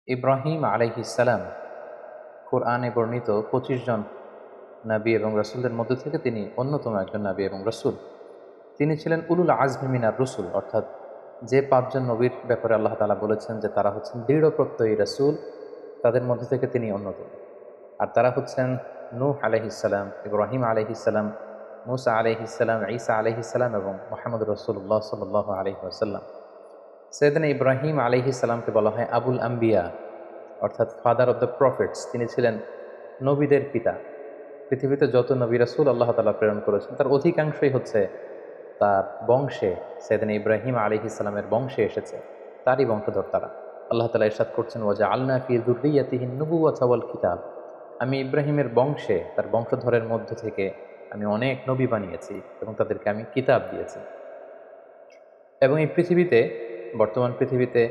ইব্রাহিম আলাইহিসসালাম কোরআনে বর্ণিত ২৫ জন নবী এবং রাসূলদের মধ্য থেকে তিনি অন্যতম একজন নবী এবং রাসূল। তিনি ছিলেন উলুল আজমি মিনার রুসুল, অর্থাৎ যে ৫ জন নবীর ব্যাপারে আল্লাহ তাআলা বলেছেন যে তারা হচ্ছেন দৃঢ় প্রত্যয়ী রাসূল, তাদের মধ্যে থেকে তিনি অন্যতম। আর তারা হচ্ছেন নূহ আলাইহিসসালাম, ইব্রাহিম আলাইহিসসালাম, মূসা আলাইহিসসালাম, ঈসা আলাইহিসসালাম এবং মুহাম্মদ রাসূলুল্লাহ সাল্লাল্লাহু আলাইহি ওয়াসাল্লাম। সাইয়েদনা ইব্রাহিম আলাইহিসসালামকে বলা হয় আবুল আম্বিয়া, অর্থাৎ ফাদার অব দ্য প্রফেটস। তিনি ছিলেন নবীদের পিতা। পৃথিবীতে যত নবী রাসূল আল্লাহ তাআলা প্রেরণ করেছেন তার অধিকাংশই হচ্ছে তার বংশে, সাইয়েদনা ইব্রাহিম আলাইহিসসালামের বংশে এসেছে, তারই বংশধর তারা। আল্লাহ তাআলা ইরশাদ করছেন, ওয়াজআলনা ফি যুররিয়্যাতিহিন নুবুওয়াতা ওয়াল কিতাব। আমি ইব্রাহিমের বংশে, তার বংশধরের মধ্য থেকে আমি অনেক নবী বানিয়েছি এবং তাদেরকে আমি কিতাব দিয়েছি। এবং এই পৃথিবীতে, বর্তমান পৃথিবীতে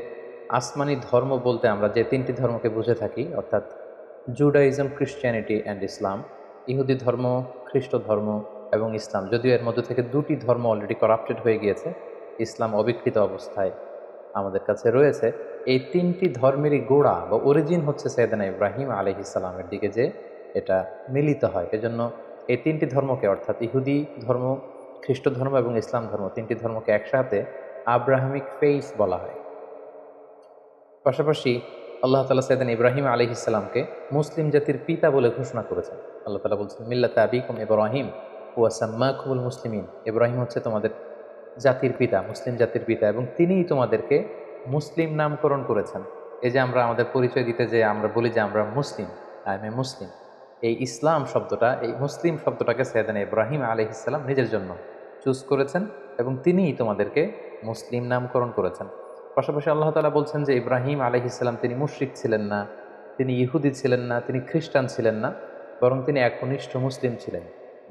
আসমানি ধর্ম বলতে আমরা যে ৩টি ধর্মকে বুঝে থাকি, অর্থাৎ জুডাইজম, ক্রিশ্চিয়ানিটি অ্যান্ড ইসলাম। ইহুদি ধর্ম, খ্রিস্ট ধর্ম এবং ইসলাম, যদিও এর মধ্যে থেকে ২টি ধর্ম অলরেডি করাপ্টেড হয়ে গিয়েছে, ইসলাম অবিকৃত অবস্থায় আমাদের কাছে রয়েছে। এই ৩টি ধর্মেরই গোড়া বা অরিজিন হচ্ছে সাইয়েদনা ইব্রাহিম আলাইহিসসালামের দিকে যে এটা মিলিত হয়। এজন্য এই ৩টি ধর্মকে, অর্থাৎ ইহুদি ধর্ম, খ্রিস্ট ধর্ম এবং ইসলাম ধর্ম, ৩টি ধর্মকে একসাথে আব্রাহামিক ফেইথ বলা হয়। পাশাপাশি আল্লাহ তাআলা সাইয়েদনা ইব্রাহিম আলাইহিসসালামকে মুসলিম জাতির পিতা বলে ঘোষণা করেছেন। আল্লাহ তাআলা বলছেন, মিল্লাতা আবিকুম ইব্রাহিম ওয়া সাম্মাকুমুল মুসলিমিন। ইব্রাহিম হচ্ছে তোমাদের জাতির পিতা, মুসলিম জাতির পিতা, এবং তিনিই তোমাদেরকে মুসলিম নামকরণ করেছেন। এই যে আমরা আমাদের পরিচয় দিতে যে আমরা বলি যে আমরা মুসলিম, আই এম এ মুসলিম, এই ইসলাম শব্দটা, এই মুসলিম শব্দটাকে সাইয়েদনা ইব্রাহিম আলাইহিসসালাম নিজের জন্য চুজ করেছেন এবং তিনিই তোমাদেরকে মুসলিম নামকরণ করেছেন। পাশাপাশি আল্লাহ তাআলা বলছেন যে ইব্রাহিম আলাইহিসসালাম তিনি মুশরিক ছিলেন না, তিনি ইহুদি ছিলেন না, তিনি খ্রিস্টান ছিলেন না, বরং তিনি একনিষ্ঠ মুসলিম ছিলেন।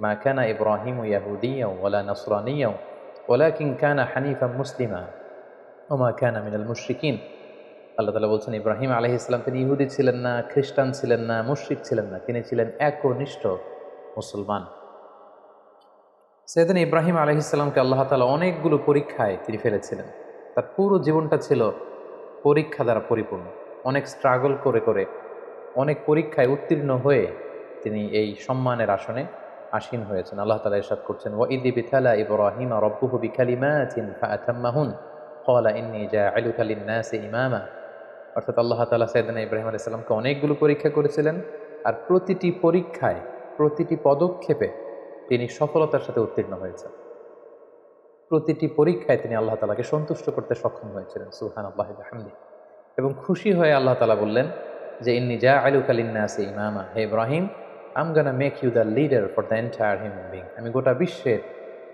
মা কানা ইব্রাহিমু ইয়াহুদিয়্যাও ওয়ালা নাসরানিয়্যাও ওয়ালাকিন কানা হানিফাম মুসলিমা ওয়া মা কানা মিনাল মুশরিকিন। আল্লাহ তাআলা বলছেন ইব্রাহিম আলাইহিসসালাম তিনি ইহুদি ছিলেন না, খ্রিস্টান ছিলেন না, মুশরিক ছিলেন না, তিনি ছিলেন একনিষ্ঠ মুসলমান। সাইয়েদনা ইব্রাহিম আলাইহিসসালামকে আল্লাহ তাআলা অনেকগুলো পরীক্ষায় তিনি ফেলেছিলেন। তার পুরো জীবনটা ছিল পরীক্ষা দ্বারা পরিপূর্ণ। অনেক স্ট্রাগল করে করে, অনেক পরীক্ষায় উত্তীর্ণ হয়ে তিনি এই সম্মানের আসনে আসীন হয়েছেন। আল্লাহ তাআলা ইরশাদ করছেন, ওয়া ইয ইবতালা ইব্রাহিমা রাব্বুহু বিকালিমাতিন ফাআতাম্মাহুন ক্বালা ইন্নী জাআইলুকা লিন-নাসি ইমামা। অর্থাৎ আল্লাহ তাআলা সাইয়েদনা ইব্রাহিম আলাইহিস সালামকে অনেকগুলো পরীক্ষা করেছিলেন, আর প্রতিটি পরীক্ষায়, প্রতিটি পদক্ষেপে তিনি সফলতার সাথে উত্তীর্ণ হয়েছেন। প্রতিটি পরীক্ষায় তিনি আল্লাহ তাআলাকে সন্তুষ্ট করতে সক্ষম হয়েছিলেন। সুবহানাল্লাহি ওয়া বিহামদিহি। এবং খুশি হয়ে আল্লাহ তাআলা বললেন যে, ইন্নী জাআইলুকা লিন-নাসি ইমামা। হে Ibrahim, I am gonna make you the leader for the entire human being. আমি গোটা বিশ্বের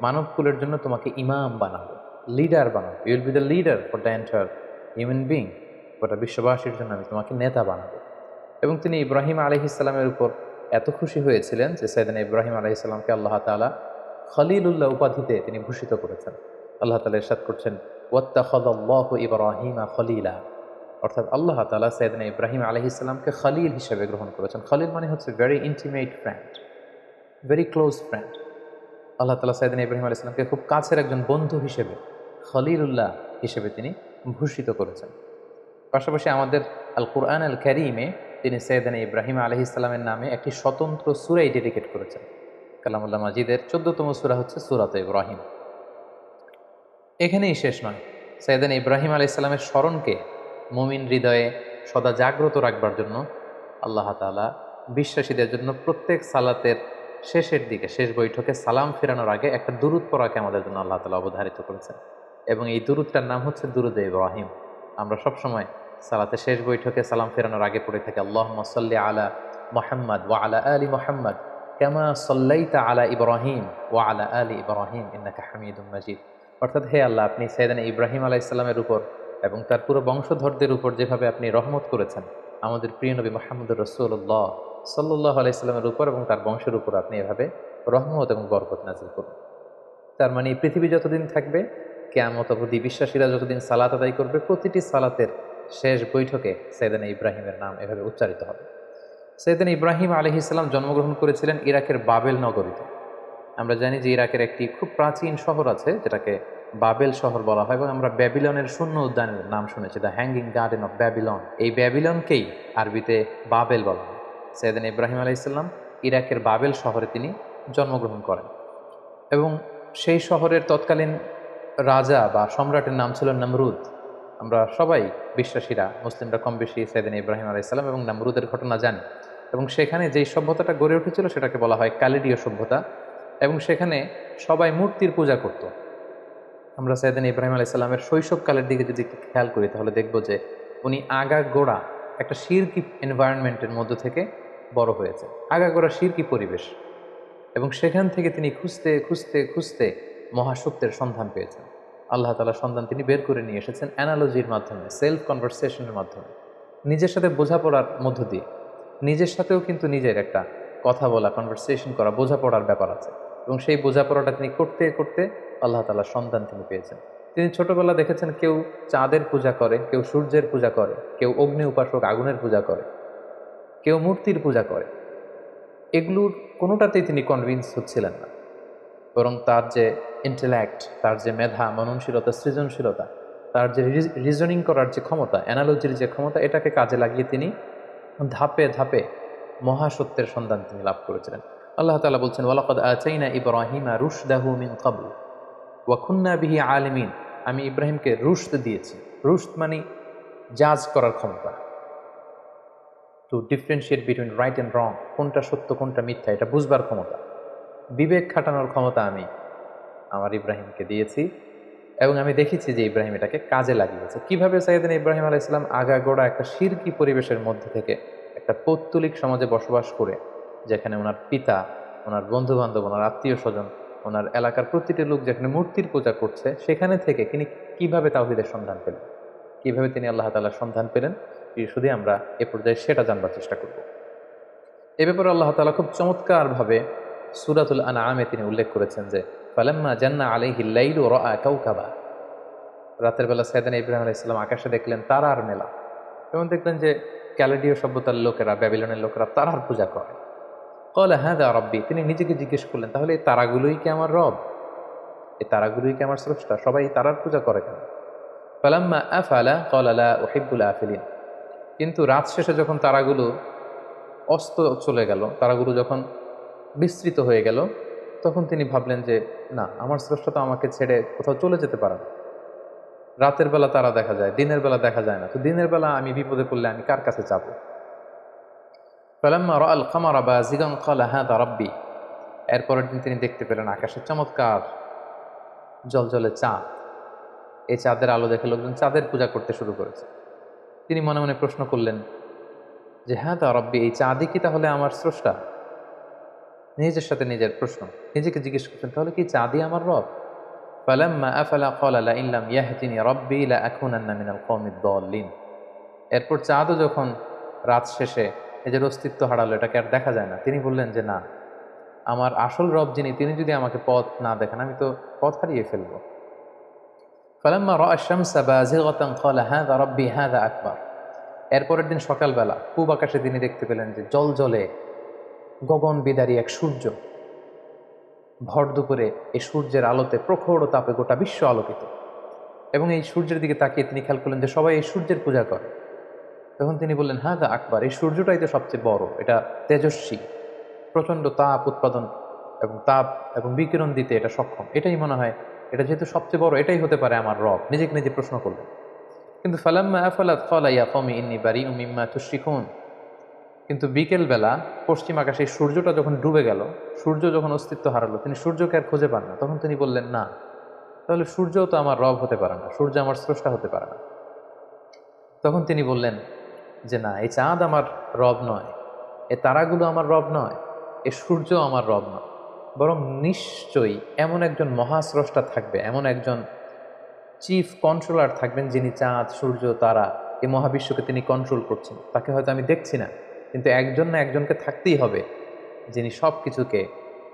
মানবকুলের জন্য তোমাকে ইমাম বানাবো, লিডার বানাবো। You will be the leader for the entire human being. গোটা বিশ্ববাসীর জন্য আমি তোমাকে নেতা বানাবো। এবং তিনি ইব্রাহিম আলাইহিসসালামের উপর এত খুশি হয়েছিলেন যে সাইয়েদনা ইব্রাহিম আলাইহিসসালামকে আল্লাহ তাআলা খলিলুল্লাহ উপাধিতে তিনি ভূষিত করেছেন। আল্লাহ তাআলা ইরশাদ করছেন, ওয়াত্তাখাযাল্লাহু ইব্রাহিমা খলিলা। অর্থাৎ আল্লাহ তাআলা সাইয়েদনা ইব্রাহিম আলাইহিসসালামকে খলিল হিসেবে গ্রহণ করেছেন। খলিল মানে হচ্ছে very intimate friend, very close friend. Allah তাআলা সাইয়েদনা ইব্রাহিম আলাইহিস সালামকে খুব কাছের একজন বন্ধু হিসেবে, খলিলুল্লাহ হিসেবে তিনি ভূষিত করেছেন। পাশাপাশি আমাদের আল কুরআন আল কারীমে তিনি সাইয়েদনা ইব্রাহিম আলাইহিস সালামের নামে একটি স্বতন্ত্র সূরাই ডেডিকেট করেছেন। কালামুল্লাহ মাজিদের ১৪তম সূরা হচ্ছে সূরাতুল ইব্রাহিম। এখানেই শেষ নয়, সাইয়েদনা ইব্রাহিম আলাইহিস সালামের স্মরণকে মুমিন হৃদয়ে সদা জাগ্রত রাখবার জন্য আল্লাহ তাআলা বিশ্বাসীদের জন্য প্রত্যেক সালাতের শেষের দিকে, শেষ বৈঠকে সালাম ফেরানোর আগে একটা দুরূদ পড়াকে আমাদের জন্য আল্লাহ তাআলা অবধারিত করেছেন। এবং এই দুরূদটার নাম হচ্ছে দুরূদে ইব্রাহিম। আমরা সবসময় সালাতের শেষ বৈঠকে সালাম ফেরানোর আগে পড়ে থাকি, আল্লাহুম্মা সাল্লি আলা মুহাম্মাদ ওয়া আলা আলি মুহাম্মাদ কামা সাল্লাইতা আলা ইব্রাহিম ওয়া আলা আলি ইব্রাহিম ইন্নাকা হামিদুম মাজিদ। অর্থাৎ, হে আল্লাহ, আপনি সাইয়েদনা ইব্রাহিম আলাইহিস সালামের উপর এবং তার পুরো বংশধরদের উপর যেভাবে আপনি রহমত করেছেন, আমাদের প্রিয় নবী মুহাম্মদুর রাসূলুল্লাহ সাল্লাল্লাহু আলাইহি সাল্লামের উপর এবং তার বংশের উপর আপনি এভাবে রহমত এবং বরকত নাযিল করুন। তার মানে এই পৃথিবী যতদিন থাকবে, কিয়ামত অবধি বিশ্বাসীরা যতদিন সালাত আদায় করবে, প্রতিটি সালাতের শেষ বৈঠকে সাইয়েদনা ইব্রাহিমের নাম এভাবে উচ্চারিত হবে। সাইয়েদনা ইব্রাহিম আলাইহিস সালাম জন্মগ্রহণ করেছিলেন ইরাকের বাবেল নগরীতে। আমরা জানি যে ইরাকের একটি খুব প্রাচীন শহর আছে যেটাকে বাবেল শহর বলা হয়, এবং আমরা ব্যাবিলনের শূন্য উদ্যানের নাম শুনেছি, the hanging garden of Babylon. এই ব্যাবিলনকেই আরবিতে বাবেল বলা হয়। সৈয়দনা ইব্রাহিম আলাইহিসসালাম ইরাকের বাবেল শহরে তিনি জন্মগ্রহণ করেন, এবং সেই শহরের তৎকালীন রাজা বা সম্রাটের নাম ছিল নমরুদ। আমরা সবাই বিশ্বাসীরা, মুসলিমরা কম বেশি সৈয়দনা ইব্রাহিম আলাইহিসসালাম এবং নমরুদের ঘটনা জানি, এবং সেখানে যেই সভ্যতাটা গড়ে উঠেছিল সেটাকে বলা হয় কালিডীয় সভ্যতা, এবং সেখানে সবাই মূর্তির পূজা করত। আমরা সৈয়দনা ইব্রাহিম আলাইহিসসালামের শৈশবকালের দিকে যদি একটু খেয়াল করি তাহলে দেখব যে উনি আগাগোড়া একটা শিরকি এনভায়রনমেন্টের মধ্য থেকে বড় হয়েছে, আগাগোড়া শিরকি পরিবেশ, এবং সেখান থেকে তিনি খুঁজতে খুঁজতে খুঁজতে মহাসত্যের সন্ধান পেয়েছেন। আল্লাহ তাআলার সন্ধান তিনি বের করে নিয়ে এসেছেন অ্যানালজির মাধ্যমে, সেলফ কনভারসেশনের মাধ্যমে, নিজের সাথে বোঝাপড়ার মধ্য দিয়ে। নিজের সাথেও কিন্তু নিজের একটা কথা বলা, কনভারসেশন করা, বোঝাপড়ার ব্যাপার আছে, এবং সেই বোঝাপড়াটা তিনি করতে করতে আল্লাহ তাআলার সন্ধান তিনি পেয়েছেন। তিনি ছোটবেলা দেখেছেন কেউ চাঁদের পূজা করে, কেউ সূর্যের পূজা করে, কেউ অগ্নি উপাসক আগুনের পূজা করে, কেউ মূর্তির পূজা করে। এগুলোর কোনোটাতেই তিনি কনভিন্স হচ্ছিলেন না, বরং তার যে ইন্টেলেক্ট, তার যে মেধা, মননশীলতা, সৃজনশীলতা, তার যে রিজনিং করার যে ক্ষমতা, অ্যানালজির যে ক্ষমতা, এটাকে কাজে লাগিয়ে তিনি ধাপে ধাপে মহাসত্যের সন্ধান তিনি লাভ করেছিলেন। আল্লাহ তাআলা বলছেন, ওয়ালাকাদ আতাইনা ইব্রাহিমা রুশদাহু মিন ক্বাবল ওয়া কুন্না বিহি আলিমিন। আমি ইব্রাহিমকে রুশদ দিয়েছি। রুশদ মানে জাজ করার ক্ষমতা, two differentiate between right and রং, কোনটা সত্য কোনটা মিথ্যা এটা বুঝবার ক্ষমতা, বিবেক খাটানোর ক্ষমতা আমি আমার ইব্রাহিমকে দিয়েছি, এবং আমি দেখেছি যে ইব্রাহিম এটাকে কাজে লাগিয়েছে। কিভাবে সাইয়েদনা ইব্রাহিম আলাইহিস সালাম আগাগোড়া একটা শিরকি পরিবেশের মধ্যে থেকে একটা পৌত্তলিক সমাজে বসবাস করে, যেখানে ওনার পিতা, ওনার বন্ধু বান্ধব, ওনার আত্মীয় স্বজন, ওনার এলাকার প্রতিটি লোক যেখানে মূর্তির পূজা করছে, সেখানে থেকে তিনি কিভাবে তাওহীদের সন্ধান পেলেন, কিভাবে তিনি আল্লাহ তাআলার সন্ধান পেলেন, শুধু আমরা এ পর্যায়ে সেটা জানবার চেষ্টা করব। এ ব্যাপারে আল্লাহ তাআলা খুব চমৎকারভাবে সূরাতুল আনআমে তিনি উল্লেখ করেছেন যে ফালাম্মা জান্না আলাইহিল লাইলু রাআ কাওকাবা। রাতের বেলা সাইয়েদনা ইব্রাহিম আলাইহিস সালাম আকাশে দেখলেন তারার মেলা, এবং দেখলেন যে ক্যালেডীয় সভ্যতার লোকেরা, ব্যাবিলনের লোকেরা তারার পূজা করে। ক্বালা হাযা রাব্বি, তিনি নিজেকে জিজ্ঞেস করলেন, তাহলে এই তারাগুলোই কি আমার রব? এই তারাগুলোই কি আমার স্রষ্টা? সবাই এই তারার পূজা করে কেন? ফালাম্মা আফালা ক্বালা লা উহিব্বুল আফিলিন। কিন্তু রাত শেষে যখন তারাগুলো অস্ত চলে গেল, তারাগুলো যখন বিস্তৃত হয়ে গেল, তখন তিনি ভাবলেন যে না, আমার স্রষ্টা তো আমাকে ছেড়ে কোথাও চলে যেতে পারে না। রাতের বেলা তারা দেখা যায়, দিনের বেলা দেখা যায় না, তো দিনের বেলা আমি বিপদে পড়লে আমি কার কাছে যাব? ফালাম্মা রাআল কামারা বাযিগান ক্বালা হাযা রাব্বি। এরপরের দিন তিনি দেখতে পেলেন আকাশে চমৎকার জ্বলজ্বলে চাঁদ। এই চাঁদের আলো দেখে লোকজন চাঁদের পূজা করতে শুরু করেছে। তিনি মনে মনে প্রশ্ন করলেন যে হাযা রাব্বি, এই চাঁদই কি তাহলে আমার স্রষ্টা? নিজের সাথে নিজের প্রশ্ন, নিজেকে জিজ্ঞেস করছেন, তাহলে কি চাঁদই আমার রব? ফালাম্মা আফালা ক্বালা লাইন লাম ইয়াহদিনি রাব্বি লাআকুনান্না মিনাল কওমিদ দাল্লিন। এরপর চাঁদও যখন রাত শেষে নিজের অস্তিত্ব হারালো, এটাকে আর দেখা যায় না, তিনি বললেন যে না, আমার আসল রব যিনি, তিনি যদি আমাকে পথ না দেখেন, আমি তো পথ হারিয়ে ফেলব। ফালাম্মা রাআ আশ-শামসা বাযিগাতান ক্বালা হাযা রাব্বি হাযা আকবার। এরপরের দিন সকালবেলা পূব আকাশে তিনি দেখতে পেলেন যে জলজলে গগন বিদারী এক সূর্য। ভর দুপুরে এই সূর্যের আলোতে প্রখর তাপে গোটা বিশ্ব আলোকিত, এবং এই সূর্যের দিকে তাকিয়ে তিনি খেয়াল করলেন যে সবাই এই সূর্যের পূজা করে। তখন তিনি বললেন হাযা আকবার, এই সূর্যটাই তো সবচেয়ে বড়, এটা তেজস্বী, প্রচণ্ড তাপ উৎপাদন এবং তাপ এবং বিকিরণ দিতে এটা সক্ষম, এটাই মনে হয়, এটা যেহেতু সবচেয়ে বড়, এটাই হতে পারে আমার রব। নিজেকে নিজে প্রশ্ন করলেন। কিন্তু ফালাম্মা আফালাত ক্বালা ইয়া কওমি ইন্নী বারিউম মিম্মা তুশরিকুন। কিন্তু বিকেলবেলা পশ্চিম আকাশে সূর্যটা যখন ডুবে গেল, সূর্য যখন অস্তিত্ব হারালো, তিনি সূর্যকে আর খুঁজে পান না। তখন তিনি বললেন না, তাহলে সূর্যও তো আমার রব হতে পারে না, সূর্য আমার স্রষ্টা হতে পারে না। তখন তিনি বললেন যে না, এই চাঁদ আমার রব নয়, এ তারাগুলো আমার রব নয়, এ সূর্য আমার রব নয়, বরং নিশ্চয়ই এমন একজন মহাস্রষ্টা থাকবে, এমন একজন চিফ কন্ট্রোলার থাকবেন, যিনি চাঁদ, সূর্য, তারা, এই মহাবিশ্বকে তিনি কন্ট্রোল করছেন। তাকে হয়তো আমি দেখছি না, কিন্তু একজন না একজনকে থাকতেই হবে যিনি সব কিছুকে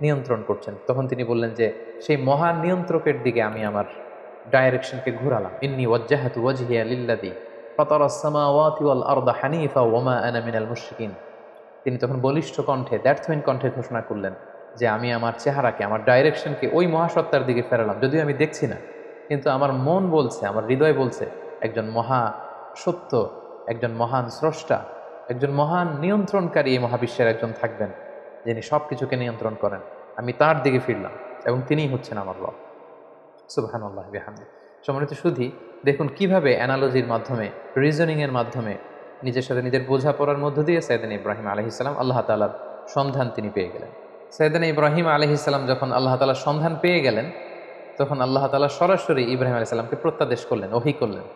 নিয়ন্ত্রণ করছেন। তখন তিনি বললেন যে সেই মহান নিয়ন্ত্রকের দিকে আমি আমার ডাইরেকশনকে ঘুরালাম। ইন্নী ওয়াজ্জাহাতু ওয়াজহিয়া লিল্লাযী ফাতারাস সামাওয়াতি ওয়াল আরদা হানিফা ওয়া মা আনা মিনাল মুশরিকিন। তিনি তখন বলিষ্ঠ কণ্ঠে, দ্ব্যর্থহীন কণ্ঠে ঘোষণা করলেন যে আমি আমার চেহারাকে, আমার ডাইরেকশনকে ওই মহাসত্তার দিকে ফেরালাম, যদিও আমি দেখছি না, কিন্তু আমার মন বলছে, আমার হৃদয় বলছে একজন মহা সত্য, একজন মহান স্রষ্টা, একজন মহান নিয়ন্ত্রণকারী এই মহাবিশ্বের একজন থাকবেন, যিনি সব কিছুকে নিয়ন্ত্রণ করেন। আমি তার দিকে ফিরলাম এবং তিনিই হচ্ছেন আমার রব। সুবহানাল্লাহি বিহামদিহি। সম্মানিত সুধী, দেখুন কিভাবে অ্যানালজির মাধ্যমে, রিজনিংয়ের মাধ্যমে নিজের সাথে নিজের বোঝাপড়ার মধ্য দিয়ে সাইয়েদনা ইব্রাহিম আলাইহিস সালাম আল্লাহ তাআলার সন্ধান তিনি পেয়ে গেলেন। সাইয়েদনা ইব্রাহিম আলাইহিস সালাম যখন আল্লাহ তাআলার সন্ধান পেয়ে গেলেন, তখন আল্লাহ তাআলা সরাসরি ইব্রাহিম আলাইহিস সালামকে প্রত্যাদেশ করলেন, ওহী করলেন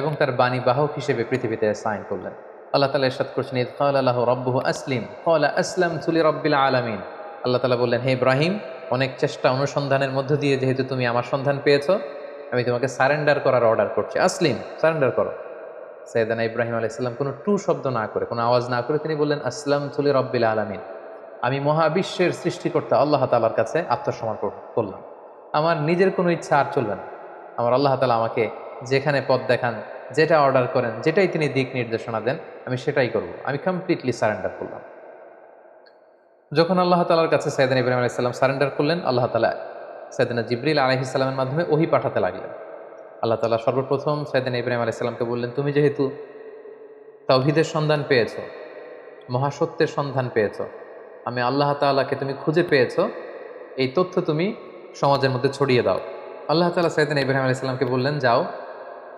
এবং তার বাণী বাহক হিসেবে পৃথিবীতে সাইন করলেন। আল্লাহ তাআলা ইরশাদ করছেন, ইয ক্বালা লাহু রাব্বুহু আসলিম ক্বালা আসলামতু লিরাব্বিল আলামিন। আল্লাহ তাআলা বললেন, হে ইব্রাহিম, অনেক চেষ্টা অনুসন্ধানের মধ্য দিয়ে যেহেতু তুমি আমার সন্ধান পেয়েছো, আমি তোমাকে সারেন্ডার করার অর্ডার করছি। আসলিম, সারেন্ডার করো। সাইয়েদনা ইব্রাহিম আলাইহিস সালাম কোনো টু শব্দ না করে, কোনো আওয়াজ না করে তিনি বললেন, আসলামতু লিরাব্বিল আলামিন। আমি মহাবিশ্বের সৃষ্টিকর্তা আল্লাহ তাআলার কাছে আত্মসমর্পণ করলাম। আমার নিজের কোনো ইচ্ছা আর চলবে না। আমার আল্লাহ তাআলা আমাকে যেখানে পথ দেখান, যেটা অর্ডার করেন, যেটাই তিনি দিক নির্দেশনা দেন, আমি সেটাই করব। আমি কমপ্লিটলি সারেন্ডার করলাম। যখন আল্লাহ তাআলার কাছে সাইয়েদনা ইব্রাহিম আলাইহিস সালাম সারেন্ডার করলেন, আল্লাহ তাআলা সাইয়েদনা জিবরিল আলাইহিস সালামের মাধ্যমে ওহী পাঠাতে লাগলেন। আল্লাহ তাআলা সর্বপ্রথম সাইয়েদনা ইব্রাহিম আলাইহিস সালামকে বললেন, তুমি যেহেতু তাওহীদের সন্ধান পেয়েছো, মহাসত্যের সন্ধান পেয়েছো, আমি আল্লাহ তাআলাকে তুমি খুঁজে পেয়েছো, এই তথ্য তুমি সমাজের মধ্যে ছড়িয়ে দাও। আল্লাহ তাআলা সাইয়েদনা ইব্রাহিম আলাইহিস সালামকে বললেন, যাও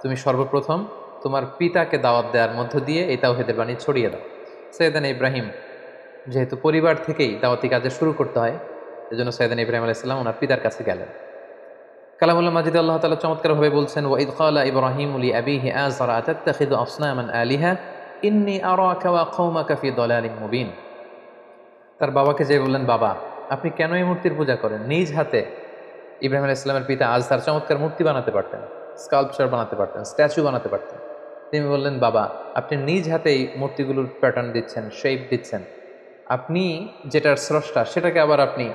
তুমি সর্বপ্রথম তোমার পিতাকে দাওয়াত দেওয়ার মধ্য দিয়ে এই তাওহীদের বাণী ছড়িয়ে দাও। সাইয়েদনা ইব্রাহিম যেহেতু পরিবার থেকেই দাওয়াতি কাজে শুরু করতে হয়, এজন্য সাইয়েদনা ইব্রাহিম আলাইহিস সালাম ওনার পিতার কাছে গেলেন। কালামুল্লাহ মাজিদে আল্লাহ তাআলা চমৎকারভাবে বলছেন, ওয়া ইয ক্বালা ইব্রাহিমু লিআবিহি আযরা আতাত্তাখিযু আসনামান আলিহা ইন্নী আরাকা ওয়া কওমাকা ফি দালালিম মুবিন। তার বাবাকে যে বললেন, বাবা আপনি কেন এই মূর্তির পূজা করেন? নিজ হাতে ইব্রাহিম আলাইহিস সালামের পিতা আজহার চমৎকার মূর্তি বানাতে পারতেন, স্কাল্পচার বানাতে পারতেন, স্ট্যাচু বানাতে পারতেন। তিনি বললেন, বাবা আপনি নিজ হাতে এই মূর্তিগুলোর প্যাটার্ন দিচ্ছেন, শেপ দিচ্ছেন, আপনি যেটার স্রষ্টা সেটাকে আবার আপনি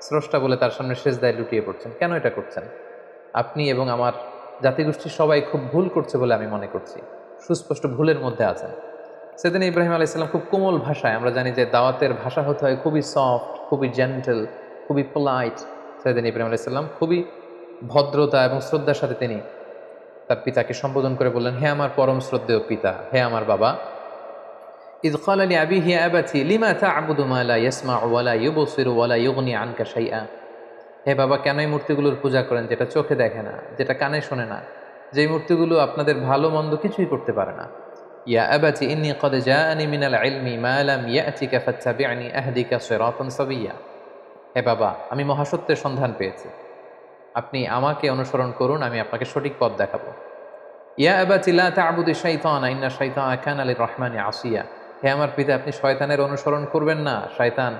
স্রষ্টা বলে তার সামনে সেজদায় লুটিয়ে পড়ছেন, কেন এটা করছেন? আপনি এবং আমার জাতিগোষ্ঠী সবাই খুব ভুল করছে বলে আমি মনে করছি, সুস্পষ্ট ভুলের মধ্যে আছেন। সেদিন ইব্রাহিম আলাইহিস সালাম খুব কোমল ভাষায়, আমরা জানি যে দাওয়াতের ভাষা হতে হয় খুবই সফট, খুবই জেন্টেল, খুবই পোলাইট। সেদিন ইব্রাহিম আলাইহিস সালাম খুবই ভদ্রতা এবং শ্রদ্ধার সাথে তিনি তার পিতাকে সম্বোধন করে বললেন, হে আমার পরম শ্রদ্ধেয় পিতা, হে আমার বাবা। ইয ক্বালা লিআবিহি ইয়া আবাতি লিমা তা'বুদু মা লা ইয়াসমা'ু ওয়া লা ইউবসিরু ওয়া লা ইউগনি আনকা শাইআ। হে বাবা, কেন এই মূর্তিগুলোর পূজা করেন যেটা চোখে দেখে না, যেটা কানে শোনে না, যেই মূর্তিগুলো আপনাদের ভালো মন্দ কিছুই করতে পারে না। ইয়া আবাতি ইন্নী ক্বাদ জাআনি মিনাল ইলমি মা লাম ইয়া'তিকা ফাত্তাবি'নি আহদিকা সিরাতান সাবিয়্যা। হে বাবা, আমি মহাসত্যের সন্ধান পেয়েছি, আপনি আমাকে অনুসরণ করুন, আমি আপনাকে সঠিক পথ দেখাবো। ইয়া আবাতি লা তা'বুদি শাইতানা ইন্না শাইতানা কানা লির-রাহমানি আসিয়া। হে আমার পিতা, আপনি শয়তানের অনুসরণ করবেন না, শয়তান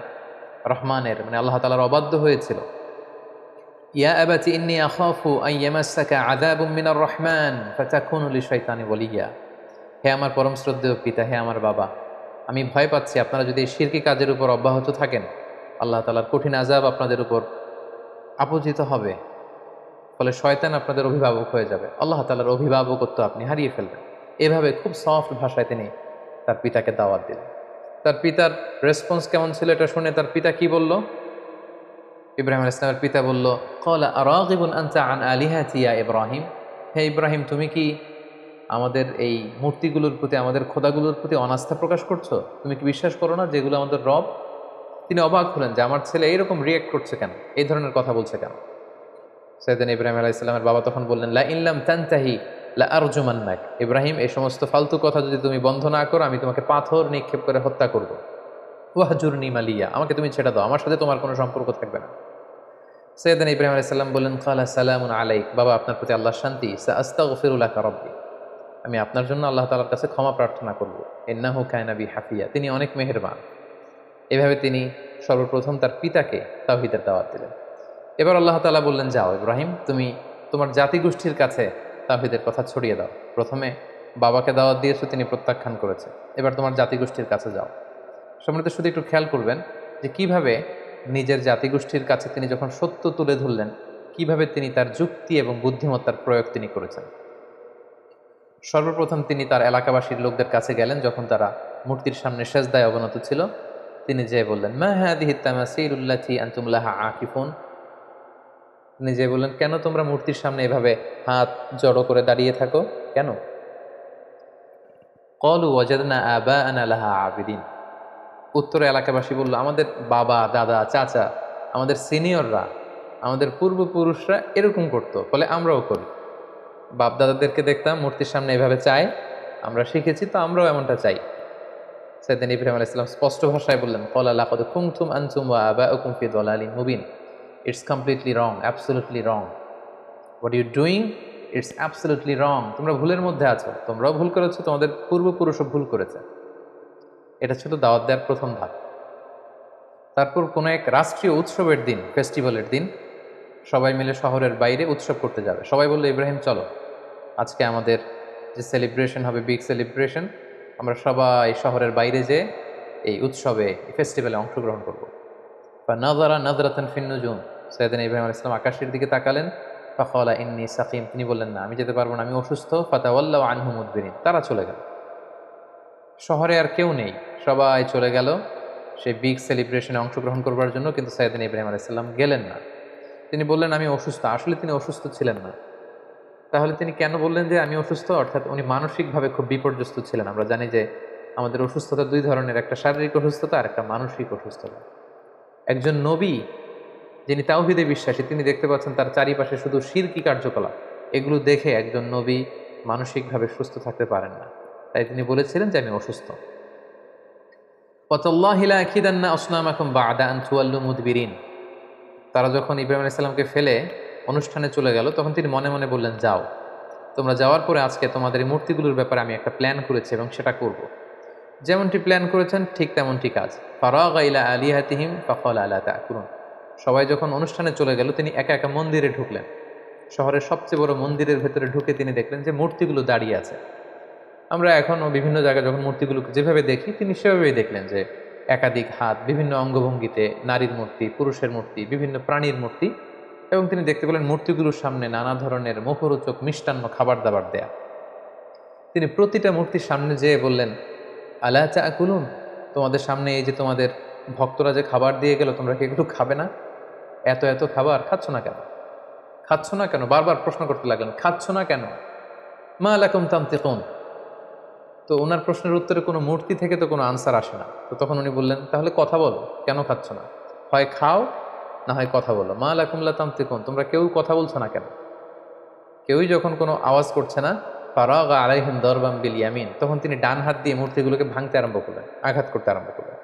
রহমানের মানে আল্লাহ তাআলার অবাধ্য হয়েছিল। ইয়া আবাতি ইন্নী আখাফু আন ইয়ামাসসাকা আযাবুম মিনার রহমান ফাতাকুনু লিশ-শাইতানি ওয়ালিয়্যা। হে আমার পরম শ্রদ্ধেয় পিতা, হে আমার বাবা, আমি ভয় পাচ্ছি আপনারা যদি এই শিরকি কাজের উপর অব্যাহত থাকেন, আল্লাহ তাআলার কঠিন আযাব আপনাদের উপর আপতিত হবে, ফলে শয়তান আপনাদের অভিভাবক হয়ে যাবে, আল্লাহ তাআলার অভিভাবকত্ব আপনি হারিয়ে ফেলবেন। এভাবে খুব সফট ভাষায় তিনি তার পিতাকে দাওয়াত দিলেন। তার পিতার রেসপন্স কেমন ছিল এটা শুনে তার পিতা কি বলল? ইব্রাহিম আলাইহিস সালামের পিতা বলল, ক্বালা আরাগিবুন আনতা আন আলিহাতি ইয়া ইব্রাহিম। হে ইব্রাহিম, তুমি কি আমাদের এই মূর্তিগুলোর প্রতি, আমাদের খোদাগুলোর প্রতি অনাস্থা প্রকাশ করছো? তুমি কি বিশ্বাস করো না যেগুলো আমাদের রব? তিনি অবাক হলেন যে আমার ছেলে এইরকম রিয়েক্ট করছে কেন, এই ধরনের কথা বলছে কেন। সাইয়েদনা ইব্রাহিম আলাইহিস সালামের বাবা তখন বললেন, লা ইন লাম তানতাহি লা আরজুমান্নাক। ইব্রাহিম, এই সমস্ত ফালতু কথা যদি তুমি বন্ধ না করো, আমি তোমাকে পাথর নিক্ষেপ করে হত্যা করব। ওয়াহজুরনি মালিয়া, আমাকে তুমি ছেড়ে দাও, আমার সাথে তোমার কোনো সম্পর্ক থাকবে না। সাইয়েদনা ইব্রাহিম আলাইহিস সালাম বললেন, ক্বালা সালামুন আলাইক। বাবা, আপনার প্রতি আল্লাহর শান্তি। সাআস্তাগফিরু লাকা রাব্বি, আমি আপনার জন্য আল্লাহ তাআলার কাছে ক্ষমা প্রার্থনা করব। ইন্নাহু কানা বি হাফিয়া, তিনি অনেক মেহেরবান। এভাবে তিনি সর্বপ্রথম তার পিতাকে তাওহীদের দাওয়াত দিলেন। এবার আল্লাহ তাআলা বললেন, যাও ইব্রাহিম, তুমি তোমার জাতিগোষ্ঠীর কাছে তাওহীদের কথা ছড়িয়ে দাও। প্রথমে বাবাকে দাওয়াত দিয়েছো, তিনি প্রত্যাখ্যান করেছে, এবার তোমার জাতিগোষ্ঠীর কাছে যাও। সম্মানিত শুধু একটু খেয়াল করবেন যে কিভাবে নিজের জাতিগোষ্ঠীর কাছে তিনি যখন সত্য তুলে ধরলেন, কিভাবে তিনি তার যুক্তি এবং বুদ্ধিমত্তার প্রয়োগ তিনি করেছেন। সর্বপ্রথম তিনি তার এলাকাবাসীর লোকদের কাছে গেলেন, যখন তারা মূর্তির সামনে সেজদায় অবনত ছিল। তিনি যেয়ে বললেন, মা হাদিহি তামাসিলুল্লাতী আনতুম লাহা আকিফুন। নিজে বললেন, কেন তোমরা মূর্তির সামনে এভাবে হাত জড়ো করে দাঁড়িয়ে থাকো কেন? ক্বালু ওয়াজাদনা আবাআনা লাহা আবিদিন। উত্তরে এলাকাবাসী বলল, আমাদের বাবা, দাদা, চাচা, আমাদের সিনিয়ররা, আমাদের পূর্বপুরুষরা এরকম করতো, ফলে আমরাও করি। বাপ দাদাদেরকে দেখতাম মূর্তির সামনে এভাবে চায়, আমরা শিখেছি, তো আমরাও এমনটা চাই। সাইয়েদনা ইব্রাহিম আলাইহিস সালাম স্পষ্ট ভাষায় বললেন, ক্বালা লাকাদ কুনতুম আনতুম ওয়া আবাউকুম ফি দালালিন মুবিন। It's completely wrong, absolutely wrong. What you doing, it's absolutely wrong. তোমরা ভুলের মধ্যে আছো, তোমরাও ভুল করেছো, তোমাদের পূর্বপুরুষও ভুল করেছে। এটা ছিল দাওয়াত দেওয়ার প্রথম ধাপ। তারপর কোনো এক রাষ্ট্রীয় উৎসবের দিন, ফেস্টিভ্যালের দিন, সবাই মিলে শহরের বাইরে উৎসব করতে যাবে। সবাই বললো, ইব্রাহিম চলো, আজকে আমাদের যে সেলিব্রেশন হবে, বিগ সেলিব্রেশন, আমরা সবাই শহরের বাইরে যেয়ে এই উৎসবে, এই ফেস্টিভ্যালে অংশগ্রহণ করব। বা নাযারা নাযরাতান ফিন নুজুম। সাইয়েদনা ইব্রাহিম আলাইহিস সালাম আকাশের দিকে তাকালেন। ফাকালা ইন্নী সাকিম। তিনি বললেন, না, আমি যেতে পারবো না, আমি অসুস্থ। ফাতাওয়াল্লাউ আনহু মুদবিরিন। তারা চলে গেল। শহরে আর কেউ নেই, সবাই চলে গেল সেই বিগ সেলিব্রেশনে অংশগ্রহণ করবার জন্য। কিন্তু সাইয়েদনা ইব্রাহিম আলাইহিস সালাম গেলেন না। তিনি বললেন, আমি অসুস্থ। আসলে তিনি অসুস্থ ছিলেন না। তাহলে তিনি কেন বললেন যে আমি অসুস্থ? অর্থাৎ উনি মানসিকভাবে খুব বিপর্যস্ত ছিলেন। আমরা জানি যে আমাদের অসুস্থতা দুই ধরনের, একটা শারীরিক অসুস্থতা আর একটা মানসিক অসুস্থতা। একজন নবী যিনি তাওহীদে বিশ্বাসী, তিনি দেখতে পাচ্ছেন তার চারিপাশে শুধু শিরকি কার্যকলাপ। এগুলো দেখে একজন নবী মানসিকভাবে সুস্থ থাকতে পারেন না। তাই তিনি বলেছিলেন যে আমি অসুস্থ। ওয়াতাল্লাহি লা আকিদান্না আসনামাকুম বা'দা আন তুওয়াল্লু মুদবিরিন। তারা যখন ইব্রাহিম আলাইহিস সালামকে ফেলে অনুষ্ঠানে চলে গেল, তখন তিনি মনে মনে বললেন, যাও, তোমরা যাওয়ার পরে আজকে তোমাদের এই মূর্তিগুলোর ব্যাপারে আমি একটা প্ল্যান করেছি এবং সেটা করব। যেমনটি প্ল্যান করেছেন ঠিক তেমনটি কাজ। ফারাগা ইলা আলিহাতিহিম ফাকালা আলা তা'কুলুন। সবাই যখন অনুষ্ঠানে চলে গেল, তিনি একা একা মন্দিরে ঢুকলেন। শহরের সবচেয়ে বড় মন্দিরের ভেতরে ঢুকে তিনি দেখলেন যে মূর্তিগুলো দাঁড়িয়ে আছে। আমরা এখনও বিভিন্ন জায়গায় যখন মূর্তিগুলোকে যেভাবে দেখি, তিনি সেভাবেই দেখলেন যে একাধিক হাত, বিভিন্ন অঙ্গভঙ্গিতে, নারীর মূর্তি, পুরুষের মূর্তি, বিভিন্ন প্রাণীর মূর্তি। এবং তিনি দেখতে পেলেন মূর্তিগুলোর সামনে নানা ধরনের মুখরোচক মিষ্টান্ন খাবার দাবার দেয়া। তিনি প্রতিটা মূর্তির সামনে যেয়ে বললেন, আলা তা'কুলুন, তোমাদের সামনে এই যে তোমাদের ভক্তরা যে খাবার দিয়ে গেল, তোমরা কি এগুলো খাবে না? এত এত খাবার খাচ্ছ না কেন? খাচ্ছ না কেন? বারবার প্রশ্ন করতে লাগলেন, খাচ্ছ না কেন? মা লাকুম তানতিকুন। তো ওনার প্রশ্নের উত্তরে কোনো মূর্তি থেকে তো কোনো আনসার আসে না। তো তখন উনি বললেন, তাহলে কথা বলো, কেন খাচ্ছ না? হয় খাও, না হয় কথা বলো। মা লাকুম লা তানতিকুন, তোমরা কেউ কথা বলছো না কেন? কেউই যখন কোনো আওয়াজ করছে না, ফারাগা আলাইহিম দরবাম বিল ইয়ামিন, তখন তিনি ডান হাত দিয়ে মূর্তিগুলোকে ভাঙতে আরম্ভ করলেন, আঘাত করতে আরম্ভ করলেন।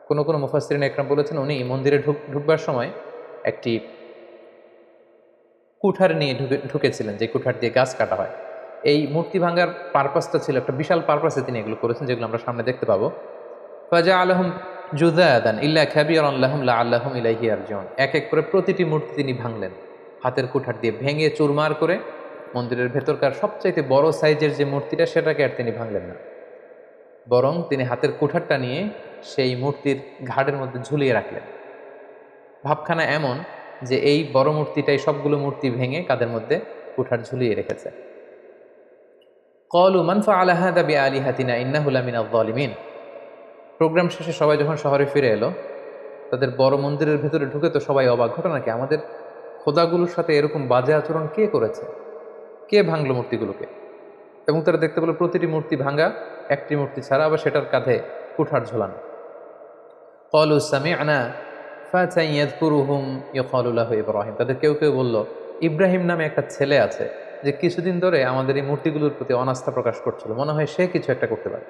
কোনো কোনো মুফাসসিরিন একরাম বলেছেন, উনি মন্দিরে ঢুকবার সময় একটি কুঠার নিয়ে ঢুকেছিলেন, যে কুঠার দিয়ে গাছ কাটা হয়। এই মূর্তি ভাঙার পারপাসটা ছিল একটা বিশাল পারপাসে তিনি এগুলো করেছেন, যেগুলো আমরা সামনে দেখতে পাবো। ফাজআলাহুম জুযাদান ইল্লা কাবীরান লাহুম লাআল্লাহুম ইলাইহি ইয়ারজিউন। এক এক করে প্রতিটি মূর্তি তিনি ভাঙলেন, হাতের কুঠার দিয়ে ভেঙে চুরমার করে। মন্দিরের ভেতরকার সবচাইতে বড় সাইজের যে মূর্তিটা, সেটাকে আর তিনি ভাঙলেন না, বরং তিনি হাতের কুঠারটা নিয়ে সেই মূর্তির ঘাড়ের মধ্যে ঝুলিয়ে রাখলেন। ভাবখানা এমন যে এই বড় মূর্তিটাই সবগুলো মূর্তি ভেঙে কাঁধের মধ্যে কুঠার ঝুলিয়ে রেখেছে। ক্বালু মান ফাআলা হাযা বিআলিহাতিনা ইন্নাহু লামিনায যালিমিন। প্রোগ্রাম শেষে সবাই যখন শহরে ফিরে এলো, তাদের বড় মন্দিরের ভেতরে ঢুকে তো সবাই অবাক, ঘটনা কি, আমাদের খোদাগুলোর সাথে এরকম বাজে আচরণ কে করেছে? কে ভাঙলো মূর্তিগুলোকে? এবং তারা দেখতে পেল প্রতিটি মূর্তি ভাঙা, একটি মূর্তি ছাড়া, আবার সেটার কাঁধে কুঠার ঝোলানো। ক্বালু সামি'না ফাতান ইয়াযকুরুহুম ইউকালু লাহু ইব্রাহিম। তাদের কেউ কেউ বলল, ইব্রাহিম নামে একটা ছেলে আছে যে কিছুদিন ধরে আমাদের এই মূর্তিগুলোর প্রতি অনাস্থা প্রকাশ করছিল, মনে হয় সে কিছু একটা করতে পারে।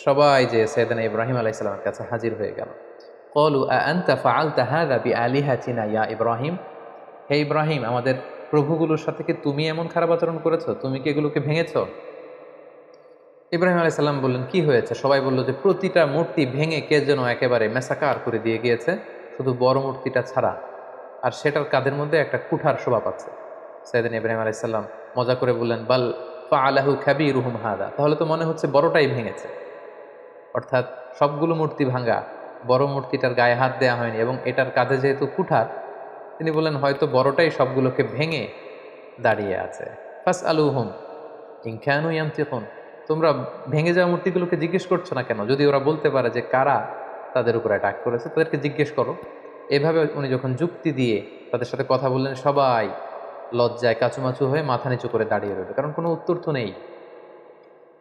সবাই যে সাইয়েদনা ইব্রাহিম আলাইহিস সালামের কাছে হাজির হয়ে গেল। ক্বালু আআনতা ফাআলতা হাযা বিআলিহাতিনা ইয়া ইব্রাহিম। হে ইব্রাহিম, আমাদের প্রভুগুলোর সাথে কি তুমি এমন খারাপ আচরণ করেছো? তুমি কি এগুলোকে ভেঙেছো? ইব্রাহিম আলাইহিস সালাম বললেন, কি হয়েছে? সবাই বলল যে প্রতিটা মূর্তি ভেঙে কে যেন একেবারে মেসাকার করে দিয়ে গিয়েছে, শুধু বড় মূর্তিটা ছাড়া, আর সেটার কাঁধের মধ্যে একটা কুঠার শোভা পাচ্ছে। সাইয়েদনা ইব্রাহিম আলাইহিস সালাম মজা করে বললেন, বাল ফাআলাহু কাবীরুহুম হাদা। তাহলে তো মনে হচ্ছে বড়টাই ভেঙেছে। অর্থাৎ সবগুলো মূর্তি ভাঙা, বড় মূর্তিটার গায়ে হাত দেওয়া হয়নি, এবং এটার কাঁধে যেহেতু কুঠার, তিনি বললেন হয়তো বড়টাই সবগুলোকে ভেঙে দাঁড়িয়ে আছে। ফাসআলুহুম ইন কানু ইয়ানতিকুন। তোমরা ভেঙে যাওয়া মূর্তিগুলোকে জিজ্ঞেস করছো না কেন? যদি ওরা বলতে পারে যে কারা তাদের উপর অ্যাটাক করেছে, তাদেরকে জিজ্ঞেস করো। এভাবে উনি যখন যুক্তি দিয়ে তাদের সাথে কথা বললেন, সবাই লজ্জায় কাচুমাচু হয়ে মাথা নিচু করে দাঁড়িয়ে রইল, কারণ কোনো উত্তর তো নেই।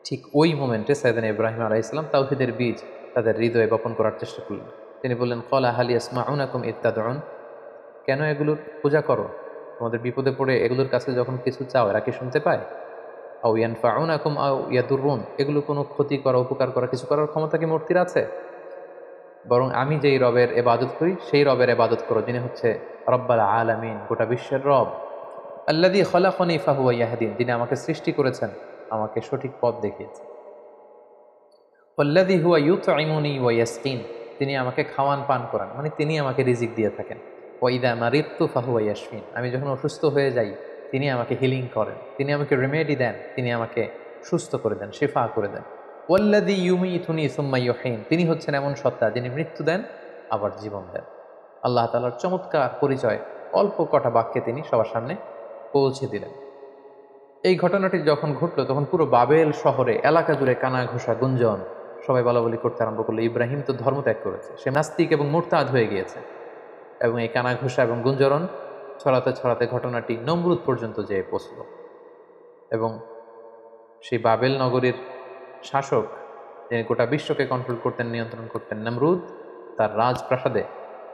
ঠিক ওই মোমেন্টে সাইয়েদনা ইব্রাহিম আলাইহিসসালাম তাওহীদের বীজ তাদের হৃদয়ে বপন করার চেষ্টা করলেন। তিনি বললেন, ক্বালা হাল ইয়াসমাউনাকুম ইয তাদউন, কেন এগুলোর পূজা করো? তোমাদের বিপদে পড়ে এগুলোর কাছে যখন কিছু চাও এরা কি শুনতে পায়? আও ইয়ানফাউনাকুম আও ইয়াদুররুন, এগুলো কোনো ক্ষতি করা উপকার করা কিছু করার ক্ষমতা কি মূর্তির আছে? বরং আমি যেই রবের ইবাদত করি সেই রবের ইবাদত করো, যিনি হচ্ছে রব্বাল আলামিন, গোটা বিশ্বের রব। আল্লাযী খলাকানি ফাহুয়া ইয়াহদিন, যিনি আমাকে সৃষ্টি করেছেন, আমাকে সঠিক পথ দেখিয়েছেন। ওয়াল্লাযী হুয়া ইউতঈমুনি ওয়া ইয়াসকিন, তিনি আমাকে খাওয়ান পান করান, মানে তিনি আমাকে রিজিক দিয়ে থাকেন। ওয়া ইযা মারিদতু ফাহুয়া ইয়াশফিন, আমি যখন অসুস্থ হয়ে যাই তিনি আমাকে হিলিং করেন, তিনি আমাকে রেমেডি দেন, তিনি আমাকে সুস্থ করে দেন, শিফা করে দেন। ওয়াল্লাযী ইউমীতুনি সুম্মা ইউহয়িন, তিনি হচ্ছেন এমন সত্তা যিনি মৃত্যু দেন আবার জীবন দেন। আল্লাহ তাআলার চমৎকার পরিচয় অল্প কটা বাক্যে তিনি সবার সামনে পৌঁছে দিলেন। এই ঘটনাটি যখন ঘটলো তখন পুরো বাবেল শহরে এলাকা জুড়ে কানা ঘোষা গুঞ্জন, সবাই বলাবলি করতে আরম্ভ করলো, ইব্রাহিম তো ধর্মত্যাগ করেছে, সে নাস্তিক এবং মুরতাদ হয়ে গিয়েছে। এবং এই কানা ঘোষা এবং গুঞ্জরণ ছড়াতে ছড়াতে ঘটনাটি নমরুদ পর্যন্ত যেয়ে পৌঁছল। এবং সেই বাবেল নগরীর শাসক, যিনি গোটা বিশ্বকে কন্ট্রোল করতেন, নিয়ন্ত্রণ করতেন, নমরুদ, তার রাজপ্রাসাদে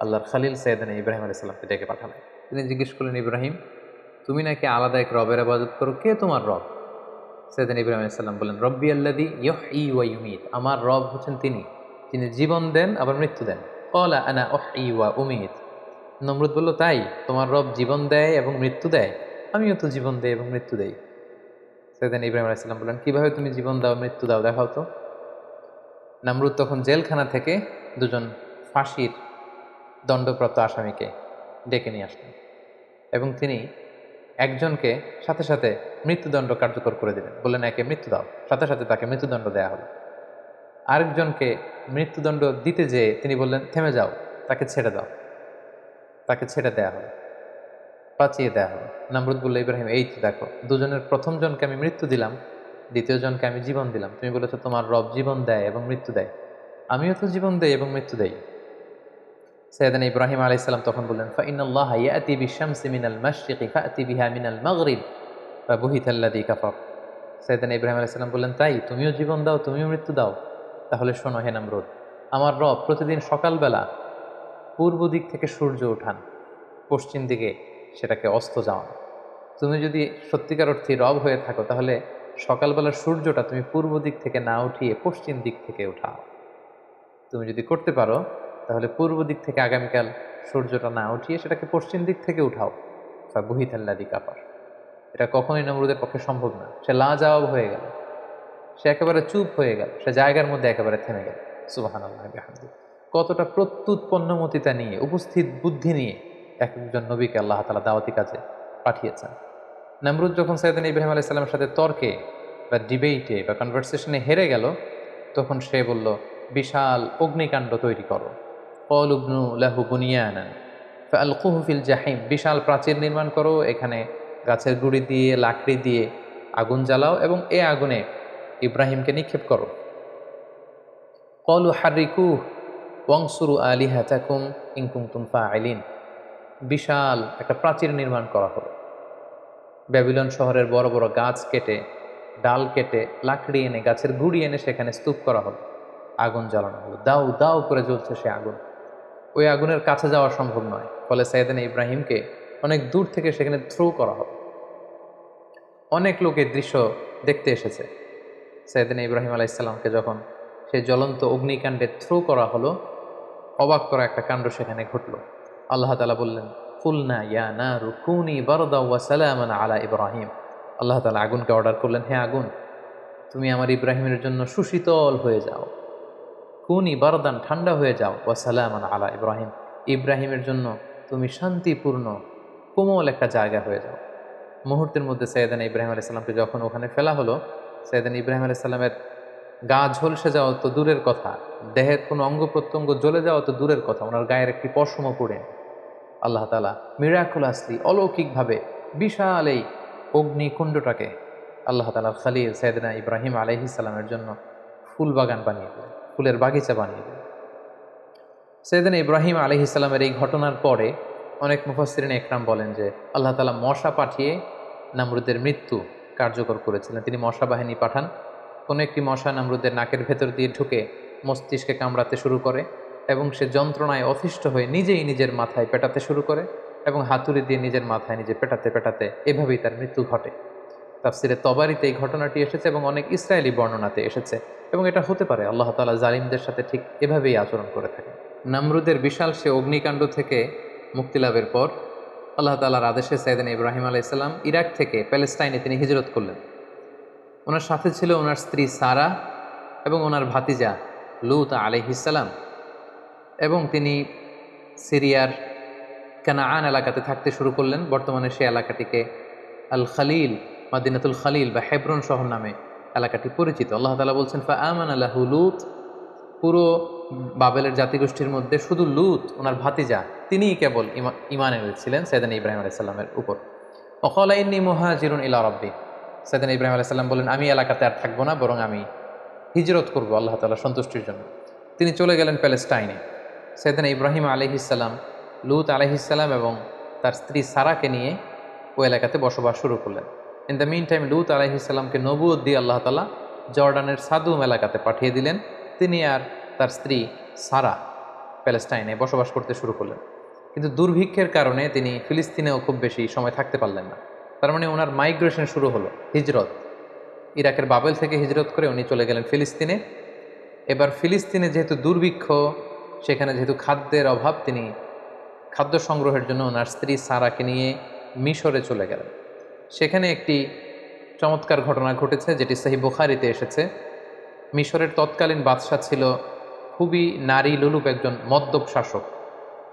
আল্লাহর খালিল সাইয়েদনা ইব্রাহিম আলাইহিস সালামকে ডেকে পাঠালেন। তিনি জিজ্ঞেস করলেন, ইব্রাহিম, তুমি নাকি আলাদা এক রবের ইবাদত করো, কে তোমার রব? সাইয়েদনা ইব্রাহিম আলাইহিস সালাম বললেন, রব্বি আল্লাযী ইউহয়ী ওয়া ইউমীত, আমার রব হচ্ছেন তিনি, যিনি জীবন দেন আবার মৃত্যু দেন। ক্বালা আনা উহয়ী ওয়া উমীত, নমরুদ বলল, তাই তোমার রব জীবন দেয় এবং মৃত্যু দেয়? আমিও তো জীবন দেই এবং মৃত্যু দেই। সাইয়েদনা ইব্রাহিম আলাইহিস সালাম বললেন, কিভাবে তুমি জীবন দাও মৃত্যু দাও, দেখাও তো। নমরুদ তখন জেলখানা থেকে দুজন ফাঁসির দণ্ডপ্রাপ্ত আসামিকে ডেকে নিয়ে আসলেন এবং তিনি একজনকে সাথে সাথে মৃত্যুদণ্ড কার্যকর করে দিলেন, বললেন, একে মৃত্যু দাও, সাথে সাথে তাকে মৃত্যুদণ্ড দেয়া হলো। আরেকজনকে মৃত্যুদণ্ড দিতে যেয়ে তিনি বললেন, থেমে যাও, তাকে ছেড়ে দাও, তাকে ছেড়ে দেয়া হলো, বাঁচিয়ে দেয়া হলো। নমরুদ বলল, ইব্রাহিম, এই তো দেখো, দুজনের প্রথম জনকে আমি মৃত্যু দিলাম, দ্বিতীয় জনকে আমি জীবন দিলাম, তুমি বলেছো তোমার রব জীবন দেয় এবং মৃত্যু দেয়, আমিও তো জীবন দেই এবং মৃত্যু দেই। সাইয়েদনা ইব্রাহিম আলাইহিস সালাম তখন বললেন, ফাইনাল্লাহা ইয়াতি বিশ-শামসি মিনাল মাশরিকি ফাতি বিহা মিনাল মাগরিব ফাবুহিতাল্লাযী কাফার। সাইয়েদনা ইব্রাহিম আলাইহিস সালাম বললেন, তাই তুমিও জীবন দাও, তুমিও মৃত্যু দাও? তাহলে শোনো হে নমরুদ, আমার রব প্রতিদিন সকালবেলা পূর্ব দিক থেকে সূর্য ওঠান, পশ্চিম দিকে সেটাকে অস্ত যাওয়ান। তুমি যদি সত্যিকার অর্থে রব হয়ে থাকো তাহলে সকালবেলার সূর্যটা তুমি পূর্ব দিক থেকে না উঠিয়ে পশ্চিম দিক থেকে উঠাও। তুমি যদি করতে পারো তাহলে পূর্ব দিক থেকে আগামীকাল সূর্যটা না উঠিয়ে সেটাকে পশ্চিম দিক থেকে উঠাও। ফাবুহিতাল্লাযী কাফার। এটা কখনোই নমরুদের পক্ষে সম্ভব না। সে লাজবাব হয়ে গেল, সে একেবারে চুপ হয়ে গেল, সে জায়গার মধ্যে একেবারে থেমে গেল। সুবহানাল্লাহি ওয়া বিহামদিহি। কতটা প্রত্যুৎপন্নমতিতা নিয়ে, উপস্থিত বুদ্ধি নিয়ে এক একজন নবীকে আল্লাহ তাআলা দাওয়াতি কাজে পাঠিয়েছেন। নমরুদ যখন সাইয়েদনা ইব্রাহিম আলাইহিস সালামের সাথে তর্কে বা ডিবেটে বা কনভারসেশনে হেরে গেল, তখন সে বলল, বিশাল অগ্নিকাণ্ড তৈরি করো। ক্বালু ইবনু লাহু বুনিয়ানান ফাআলকুহু ফিল জাহিম, বিশাল প্রাচীর নির্মাণ করো, এখানে গাছের গুঁড়ি দিয়ে লাকড়ি দিয়ে আগুন জ্বালাও এবং এ আগুনে ইব্রাহিমকে নিক্ষেপ করো। ক্বালু হাররিকুহু ওয়ানসুরু আলিহাতাকুম ইন কুনতুম ফাইলিন, বিশাল একটা প্রাচীর নির্মাণ করা হলো। ব্যাবিলন শহরের বড় বড় গাছ কেটে, ডাল কেটে, লাকড়ি এনে, গাছের গুঁড়ি এনে সেখানে স্তূপ করা হলো, আগুন জ্বালানো হলো, দাউ দাউ করে জ্বলছে সে আগুন। ওই আগুনের কাছে যাওয়া সম্ভব নয়, ফলে সাইয়েদনা ইব্রাহিমকে অনেক দূর থেকে সেখানে থ্রো করা হলো। অনেক লোক এই দৃশ্য দেখতে এসেছে। সাইয়েদনা ইব্রাহিম আলাইহিস সালামকে যখন সেই জ্বলন্ত অগ্নিকাণ্ডে থ্রো করা হলো, অবাক করা একটা কাণ্ড সেখানে ঘটল। আল্লাহ তাআলা বললেন, কুলনা ইয়া নারু কুনি বারদাও ওয়া সালামান আলা ইব্রাহিম। আল্লাহ তাআলা আগুনকে অর্ডার করলেন, হে আগুন, তুমি আমার ইব্রাহিমের জন্য সুশীতল হয়ে যাও, কুনি বারদান, ঠান্ডা হয়ে যাও, ওয়া সালামান আলা ইব্রাহিম, ইব্রাহিমের জন্য তুমি শান্তিপূর্ণ কোমল একটা জায়গা হয়ে যাও। মুহূর্তের মধ্যে সাইয়েদনা ইব্রাহিম আলাইহিস সালামকে যখন ওখানে ফেলা হলো, সাইয়েদনা ইব্রাহিম আলাইহিস সালামের গা ঝলসে যাওয়া তো দূরের কথা, দেহের কোনো অঙ্গ প্রত্যঙ্গ জ্বলে যাওয়া তো দূরের কথা, ওনার গায়ের একটি পশমও পড়ে। আল্লাহ তাআলা মিরাকুলাসলি, অলৌকিকভাবে বিশাল এই অগ্নিকুণ্ডটাকে আল্লাহ তাআলার খলিল সাইয়েদনা ইব্রাহিম আলাইহিস সালামের জন্য ফুল বাগান বানিয়ে দিলেন, ফুলের বাগিচা বানিয়ে দিলেন। সৈয়দনা ইব্রাহিম আলাইহিসসালামের এই ঘটনার পরে অনেক মুফাসসিরিন একরাম বলেন যে আল্লাহ তাআলা মশা পাঠিয়ে নামরুদের মৃত্যু কার্যকর করেছিলেন। তিনি মশা বাহিনী পাঠান, কোনো একটি মশা নামরুদের নাকের ভেতর দিয়ে ঢুকে মস্তিষ্কে কামড়াতে শুরু করে এবং সে যন্ত্রণায় অতিষ্ঠ হয়ে নিজেই নিজের মাথায় পেটাতে শুরু করে এবং হাতুড়ি দিয়ে নিজের মাথায় নিজে পেটাতে পেটাতে এভাবেই তার মৃত্যু ঘটে। তাফসিরে তবারিতে এই ঘটনাটি এসেছে এবং অনেক ইসরায়েলি বর্ণনাতে এসেছে এবং এটা হতে পারে আল্লাহ তাআলা জালিমদের সাথে ঠিক এভাবেই আচরণ করে থাকেন। নামরুদের বিশাল সে অগ্নিকাণ্ড থেকে মুক্তি লাভের পর আল্লাহ তাআলার আদেশে সাইয়েদনা ইব্রাহিম আলাইহিসসালাম ইরাক থেকে প্যালেস্টাইনে তিনি হিজরত করলেন। ওনার সাথে ছিল ওনার স্ত্রী সারা এবং ওনার ভাতিজা লূত আলাইহিসসালাম, এবং তিনি সিরিয়ার কানাআন এলাকাতে থাকতে শুরু করলেন। বর্তমানে সে এলাকাটিকে আল খালিল, মাদিনাতুল খালিল বা হেব্রন শহর নামে এলাকাটি পরিচিত। আল্লাহ তাআলা বলছেন ফাআমানা লাহু লূত, পুরো বাবেলের জাতিগোষ্ঠীর মধ্যে শুধু লূত ওনার ভাতিজা তিনিই কেবল ঈমান এনেছিলেন সাইয়েদনা ইব্রাহিম আলাইহিস সালামের উপর। ওয়াকালা ইন্নী মুহাজিরুন ইলা রাব্বি, সাইয়েদনা ইব্রাহিম আলাইহিস সালাম বলেন আমি এলাকাতে আর থাকবো না, বরং আমি হিজরত করব আল্লাহ তাআলার সন্তুষ্টির জন্য। তিনি চলে গেলেন প্যালেস্টাইনে। সাইয়েদনা ইব্রাহিম আলাইহিস সালাম, লূত আলাইহিস সালাম এবং তার স্ত্রী সারাকে নিয়ে ওই এলাকাতে বসবাস শুরু করলেন। ইন দ্য মিন টাইম লূত আলাইহিস সালামকে নবুয়ত দিয়ে আল্লাহ তাআলা জর্ডানের সাদুম এলাকাতে পাঠিয়ে দিলেন। তিনি আর তার স্ত্রী সারা প্যালেস্টাইনে বসবাস করতে শুরু করলেন। কিন্তু দুর্ভিক্ষের কারণে তিনি ফিলিস্তিনেও খুব বেশি সময় থাকতে পারলেন না। তার মানে ওনার মাইগ্রেশন শুরু হলো, হিজরত। ইরাকের বাবেল থেকে হিজরত করে উনি চলে গেলেন ফিলিস্তিনে। এবার ফিলিস্তিনে যেহেতু দুর্ভিক্ষ, সেখানে যেহেতু খাদ্যের অভাব, তিনি খাদ্য সংগ্রহের জন্য ওনার স্ত্রী সারাকে নিয়ে মিশরে চলে গেলেন। সেখানে একটি চমৎকার ঘটনা ঘটেছে যেটি সহিহ বুখারীতে এসেছে। মিশরের তৎকালীন বাদশা ছিল খুবই নারী লোলুপ একজন মদ্যপ শাসক।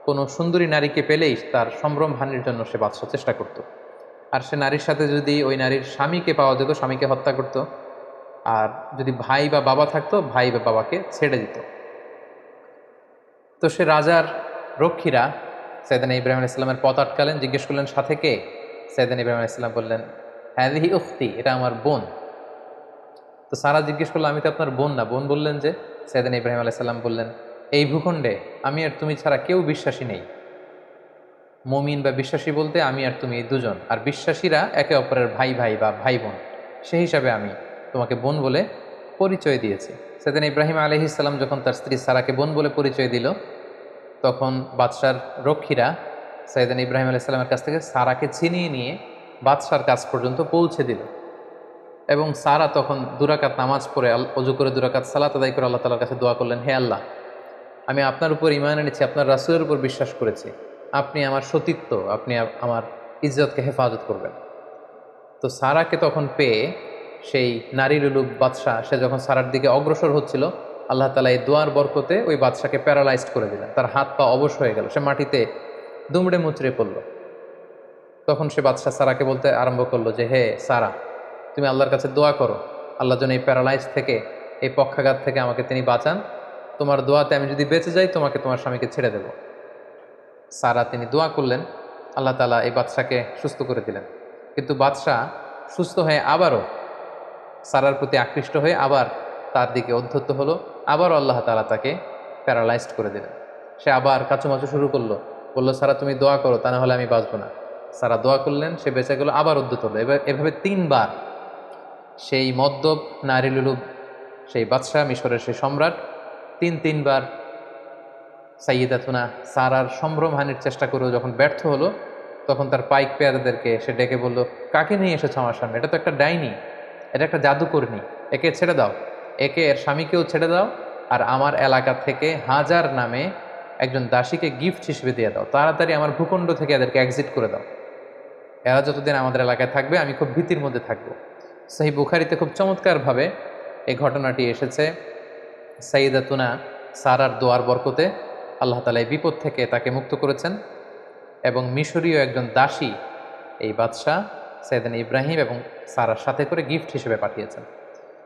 কোনো সুন্দরী নারীকে পেলেই তার সম্ভ্রম হানির জন্য সে বাদশা চেষ্টা করত। আর সে নারীর সাথে যদি ওই নারীর স্বামীকে পাওয়া যেত, স্বামীকে হত্যা করত। আর যদি ভাই বা বাবা থাকতো, ভাই বা বাবাকে ছেড়ে দিত। তো সে রাজার রক্ষীরা সাইয়েদনা ইব্রাহিম আলাইহিস সালামের পথ আটকালেন, জিজ্ঞেস করলেন সাথে কে? সাইয়েদনা ইব্রাহিম আলাইহিস সালাম বললেন হাযিহি উখতি, এটা আমার বোন। তো সারা জিজ্ঞেস করলো আমি তো আপনার বোন না। বোন বললেন যে? সাইয়েদনা ইব্রাহিম আলাইহিস সালাম বললেন এই ভূখণ্ডে আমি আর তুমি ছাড়া কেউ বিশ্বাসী নেই। মুমিন বা বিশ্বাসী বলতে আমি আর তুমি এই দুজন, আর বিশ্বাসীরা একে অপরের ভাই ভাই বা ভাই বোন। সেই হিসাবে আমি তোমাকে বোন বলে পরিচয় দিয়েছি। সাইয়েদনা ইব্রাহিম আলাইহিস সালাম যখন তার স্ত্রী সারাকে বোন বলে পরিচয় দিল, তখন বাদশার রক্ষীরা সাইয়েদনা ইব্রাহিম আলাইহিস সালামের কাছ থেকে সারাকে ছিনিয়ে নিয়ে বাদশার কাছ পর্যন্ত পৌঁছে দিল। এবং সারা তখন দুরাকাত নামাজ পড়ে অজু করে দুরাকাত সালাত আদায় করে আল্লাহ তাআলার কাছে দোয়া করলেন, হে আল্লাহ, আমি আপনার উপর ঈমান এনেছি, আপনার রাসূলের উপর বিশ্বাস করেছি, আপনি আমার সতীত্ব, আপনি আমার ইজ্জতকে হেফাজত করবেন। তো সারাকে তখন পেয়ে সেই নারী লুলুপ বাদশা, সে যখন সারার দিকে অগ্রসর হচ্ছিল, আল্লাহ তাআলা এই দোয়ার বরকতে ওই বাদশাকে প্যারালাইজড করে দিলেন। তার হাত পা অবশ হয়ে গেল, সে মাটিতে দুমড়ে মুচড়ে পড়ল। তখন সে বাদশা সারাকে বলতে আরম্ভ করলো যে হে সারা, তুমি আল্লাহর কাছে দোয়া করো, আল্লাহ যেন এই প্যারালাইজ থেকে, এই পক্ষাঘাত থেকে আমাকে তিনি বাঁচান। তোমার দোয়াতে আমি যদি বেঁচে যাই, তোমাকে তোমার স্বামীকে ছেড়ে দেব। সারা তিনি দোয়া করলেন, আল্লাহ তাআলা এই বাদশাকে সুস্থ করে দিলেন। কিন্তু বাদশাহ সুস্থ হয়ে আবারও সারার প্রতি আকৃষ্ট হয়ে আবার তার দিকে উদ্ধত হলো, আবারও আল্লাহ তাআলা তাকে প্যারালাইজড করে দিলেন। সে আবার কাচুমাচু শুরু করলো, বললো সারা তুমি দোয়া করো, তা না হলে আমি বাঁচবো না। সারা দোয়া করলেন, সে বেঁচে গেল, আবার উদ্ধত হলো। এভাবে 3 বার সেই মদ্যপ নারী লুলুপ সেই বাদশাহ, মিশরের সেই সম্রাট 3 বার সাইয়্যিদাতুনা সারার সম্ভ্রমহানির চেষ্টা করেও যখন ব্যর্থ হলো, তখন তার পাইক পেয়াদাদেরকে সে ডেকে বলল, কাকে নিয়ে এসেছো আমার সামনে? এটা তো একটা ডাইনি, এটা একটা জাদুকর্ণী, একে ছেড়ে দাও, একে এর স্বামীকেও ছেড়ে দাও, আর আমার এলাকা থেকে হাজার নামে একজন দাসীকে গিফট হিসেবে দিয়ে দাও। তাড়াতাড়ি আমার ভূখণ্ড থেকে এদেরকে এক্সিট করে দাও। এরা যতদিন আমাদের এলাকায় থাকবে আমি খুব ভীতির মধ্যে থাকবো। সহিহ বুখারীতে খুব চমৎকারভাবে এই ঘটনাটি এসেছে। সাইয়্যিদাতুনা সারার দোয়ার বরকতে আল্লাহ তাআলা এই বিপদ থেকে তাকে মুক্ত করেছেন, এবং মিশরীয় একজন দাসী এই বাদশাহ সাইয়েদনা ইব্রাহিম এবং সারার সাথে করে গিফট হিসেবে পাঠিয়েছেন।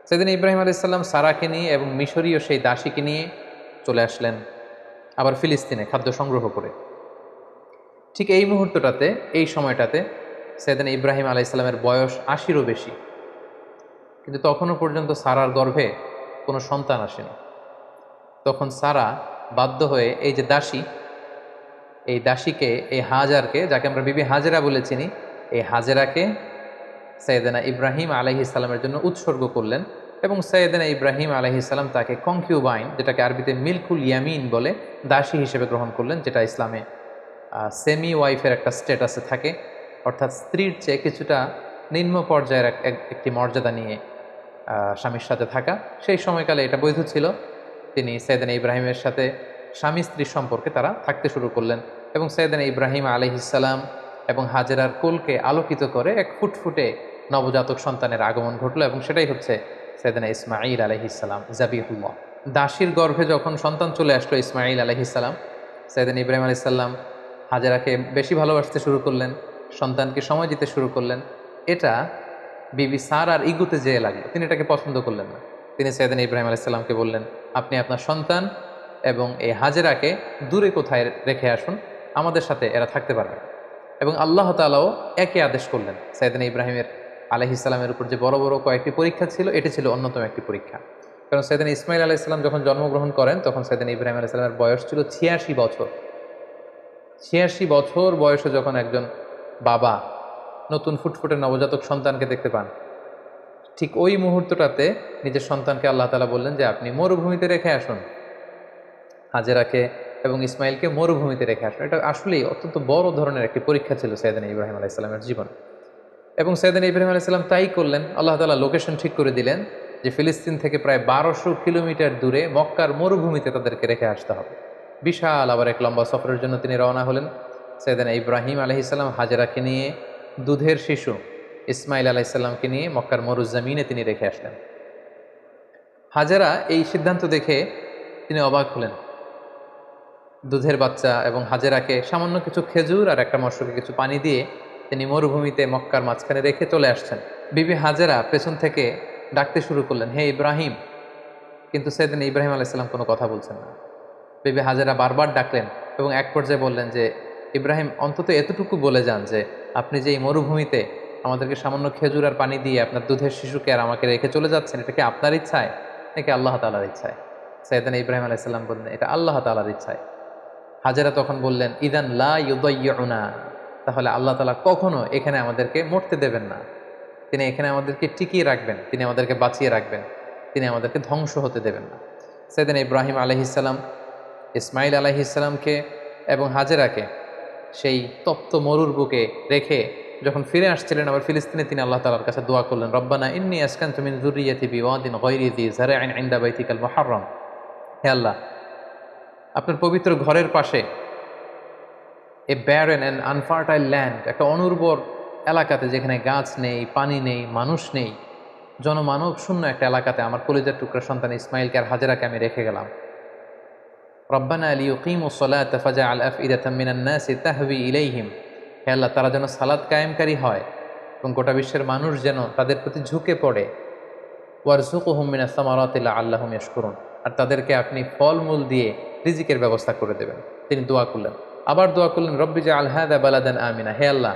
সাইয়েদনা ইব্রাহিম আলাইহিস সালাম সারাকে নিয়ে এবং মিশরীয় সেই দাসীকে নিয়ে চলে আসলেন আবার ফিলিস্তিনে খাদ্য সংগ্রহ করে। ঠিক এই মুহূর্তটাতে, এই সময়টাতে সাইয়েদনা ইব্রাহিম আলাইহিস সালামের বয়স 80-এরও বেশি, কিন্তু তখনও পর্যন্ত সারার গর্ভে কোনো সন্তান আসেনি। তখন সারা বাধ্য হয়ে এই যে দাসী, এই দাসীকে, এই হাজারকে, যাকে আমরা বিবি হাজেরা বলে চিনি, এই হাজেরাকে সৈয়দনা ইব্রাহিম আলাইহিস সালামের জন্য উৎসর্গ করলেন এবং সৈয়দনা ইব্রাহিম আলাইহিস সালাম তাকে কনকিউবাইন, যেটাকে আরবিতে মিল্কুল ইয়ামিন বলে, দাসী হিসেবে গ্রহণ করলেন, যেটা ইসলামে সেমি ওয়াইফের একটা স্ট্যাটাসে থাকে, অর্থাৎ স্ত্রীর চেয়ে কিছুটা নিম্ন পর্যায়ের একটি মর্যাদা নিয়ে স্বামীর সাথে থাকা। সেই সময়কালে এটা বৈধ ছিল। তিনি সৈয়দনা ইব্রাহিমের সাথে স্বামী স্ত্রীর সম্পর্কে তারা থাকতে শুরু করলেন এবং সৈয়দনা ইব্রাহিম আলাইহিস সালাম এবং হাজেরার কোলকে আলোকিত করে এক ফুটফুটে নবজাতক সন্তানের আগমন ঘটল এবং সেটাই হচ্ছে সৈয়দনা ইসমাঈল আলাইহিস সালাম, জাবিহুল্লাহ। দাসীর গর্ভে যখন সন্তান চলে আসলো ইসমাঈল আলাইহিস সালাম, সৈয়দনা ইব্রাহিম আলাইহিস সালাম হাজেরাকে বেশি ভালোবাসতে শুরু করলেন, সন্তানকে সময় দিতে শুরু করলেন। এটা বিবি সারার ইগুতে যেয়ে লাগলো, তিনি এটাকে পছন্দ করলেন না। তিনি সৈয়দনা ইব্রাহিম আলাইহিস সালামকে বললেন, আপনি আপনার সন্তান এবং এই হাজেরাকে দূরে কোথায় রেখে আসুন, আমাদের সাথে এরা থাকতে পারবে না। এবং আল্লাহ তাআলাও একই আদেশ করলেন। সৈয়দনা ইব্রাহিমের আলাইহিস সালামের উপর যে বড় বড় কয়েকটি পরীক্ষা ছিল, এটি ছিল অন্যতম একটি পরীক্ষা। কারণ সৈয়দনা ইসমাঈল আলাইহিস সালাম যখন জন্মগ্রহণ করেন, তখন সৈয়দনা ইব্রাহিম আলাইহিস সালামের বয়স ছিল ৮৬ বছর। ৮৬ বছর বয়সে যখন একজন বাবা নতুন ফুটফুটে নবজাতক সন্তানকে দেখতে পান, ঠিক ওই মুহূর্তটাতে নিজের সন্তানকে আল্লাহ তাআলা বললেন যে আপনি মরুভূমিতে রেখে আসুন, হাজেরাকে এবং ইসমাইলকে মরুভূমিতে রেখে আসুন। এটা আসলেই অত্যন্ত বড় ধরনের একটি পরীক্ষা ছিল সৈয়দনা ইব্রাহিম আলাইহিস সালামের জীবন। এবং সৈয়দনা ইব্রাহিম আলাইহিস সালাম তাই করলেন। আল্লাহ তাআলা লোকেশন ঠিক করে দিলেন যে ফিলিস্তিন থেকে প্রায় ১২০০ কিলোমিটার দূরে মক্কার মরুভূমিতে তাদেরকে রেখে আসতে হবে। বিশাল আবার এক লম্বা সফরের জন্য তিনি রওনা হলেন। সৈয়দনা ইব্রাহিম আলাইহিস সালাম হাজেরাকে নিয়ে, দুধের শিশু ইসমাইল আলাইহিস সালামকে নিয়ে মক্কার মরুজমিনে তিনি রেখে আসলেন। হাজেরা এই সিদ্ধান্ত দেখে তিনি অবাক হলেন। দুধের বাচ্চা এবং হাজেরাকে সামান্য কিছু খেজুর আর একটা মশকে কিছু পানি দিয়ে তিনি মরুভূমিতে মক্কার মাঝখানে রেখে চলে আসছেন। বিবি হাজেরা পেছন থেকে ডাকতে শুরু করলেন, হে ইব্রাহিম। কিন্তু সৈয়দনা ইব্রাহিম আলাইহিস সালাম কোনো কথা বলছেন না। বিবি হাজেরা বারবার ডাকলেন এবং এক পর্যায়ে বললেন যে, ইব্রাহিম, অন্তত এতটুকু বলে যান যে আপনি যে এই মরুভূমিতে আমাদেরকে সামান্য খেজুর আর পানি দিয়ে আপনার দুধের শিশুকে আর আমাকে রেখে চলে যাচ্ছেন, এটা কি আপনার ইচ্ছায় নাকি আল্লাহ তাআলার ইচ্ছায়? সৈয়দনা ইব্রাহিম আলাইহিস সালাম বললেন, এটা আল্লাহ তাআলার ইচ্ছায়। হাজেরা তখন বললেন, ইদান লা ইউদাইয়ুনা, তাহলে আল্লাহ তাআলা কখনো এখানে আমাদেরকে মরতে দেবেন না। তিনি এখানে আমাদেরকে টিকিয়ে রাখবেন, তিনি আমাদেরকে বাঁচিয়ে রাখবেন, তিনি আমাদেরকে ধ্বংস হতে দেবেন না। সৈয়দনা ইব্রাহিম আলাইহিস সালাম ইসমাইল আলাইহিস সালামকে এবং হাজেরাকে সেই তপ্ত মরুর বুকে রেখে যখন ফিরে আসছিলেন আবার ফিলিস্তিনে, তিনি আল্লাহ তাআলার কাছে দোয়া করলেন, রব্বানা ইন্নী আসকানতু মিন যুররিয়্যাতি বিওয়াদিন গায়রি যি যার'ইন ইনদা বাইতিকাল মুহাররম। হে আল্লাহ, আপনার পবিত্র ঘরের পাশে এ ব্যারেন অ্যান্ড আনফার্টাইল ল্যান্ড, একটা অনুর্বর এলাকাতে যেখানে গাছ নেই, পানি নেই, মানুষ নেই, জনমানব শূন্য একটা এলাকাতে আমার কলিজার টুকরা সন্তান ইসমাইলকে আর হাজেরাকে আমি রেখে গেলাম। রব্বানা লিয়ুকিমুস সালাতা ফাজআল আফইদাতাম মিনান নাসি তাহওয়ি ইলাইহিম। হে আল্লাহ, তারা যেন সালাত কায়েমকারী হয় এবং গোটা বিশ্বের মানুষ যেন তাদের প্রতি ঝুঁকে পড়ে। ওয়ারযুকহুম মিনাস সামারাতি লাআল্লাহুম ইয়াশকুরুন, আর তাদেরকে আপনি ফলমূল দিয়ে রিজিকের ব্যবস্থা করে দেবেন। তিনি দোয়া করলেন, আবার দোয়া করলেন, রব্বি জাআল হাযা বালাদান আমিনা। হে আল্লাহ,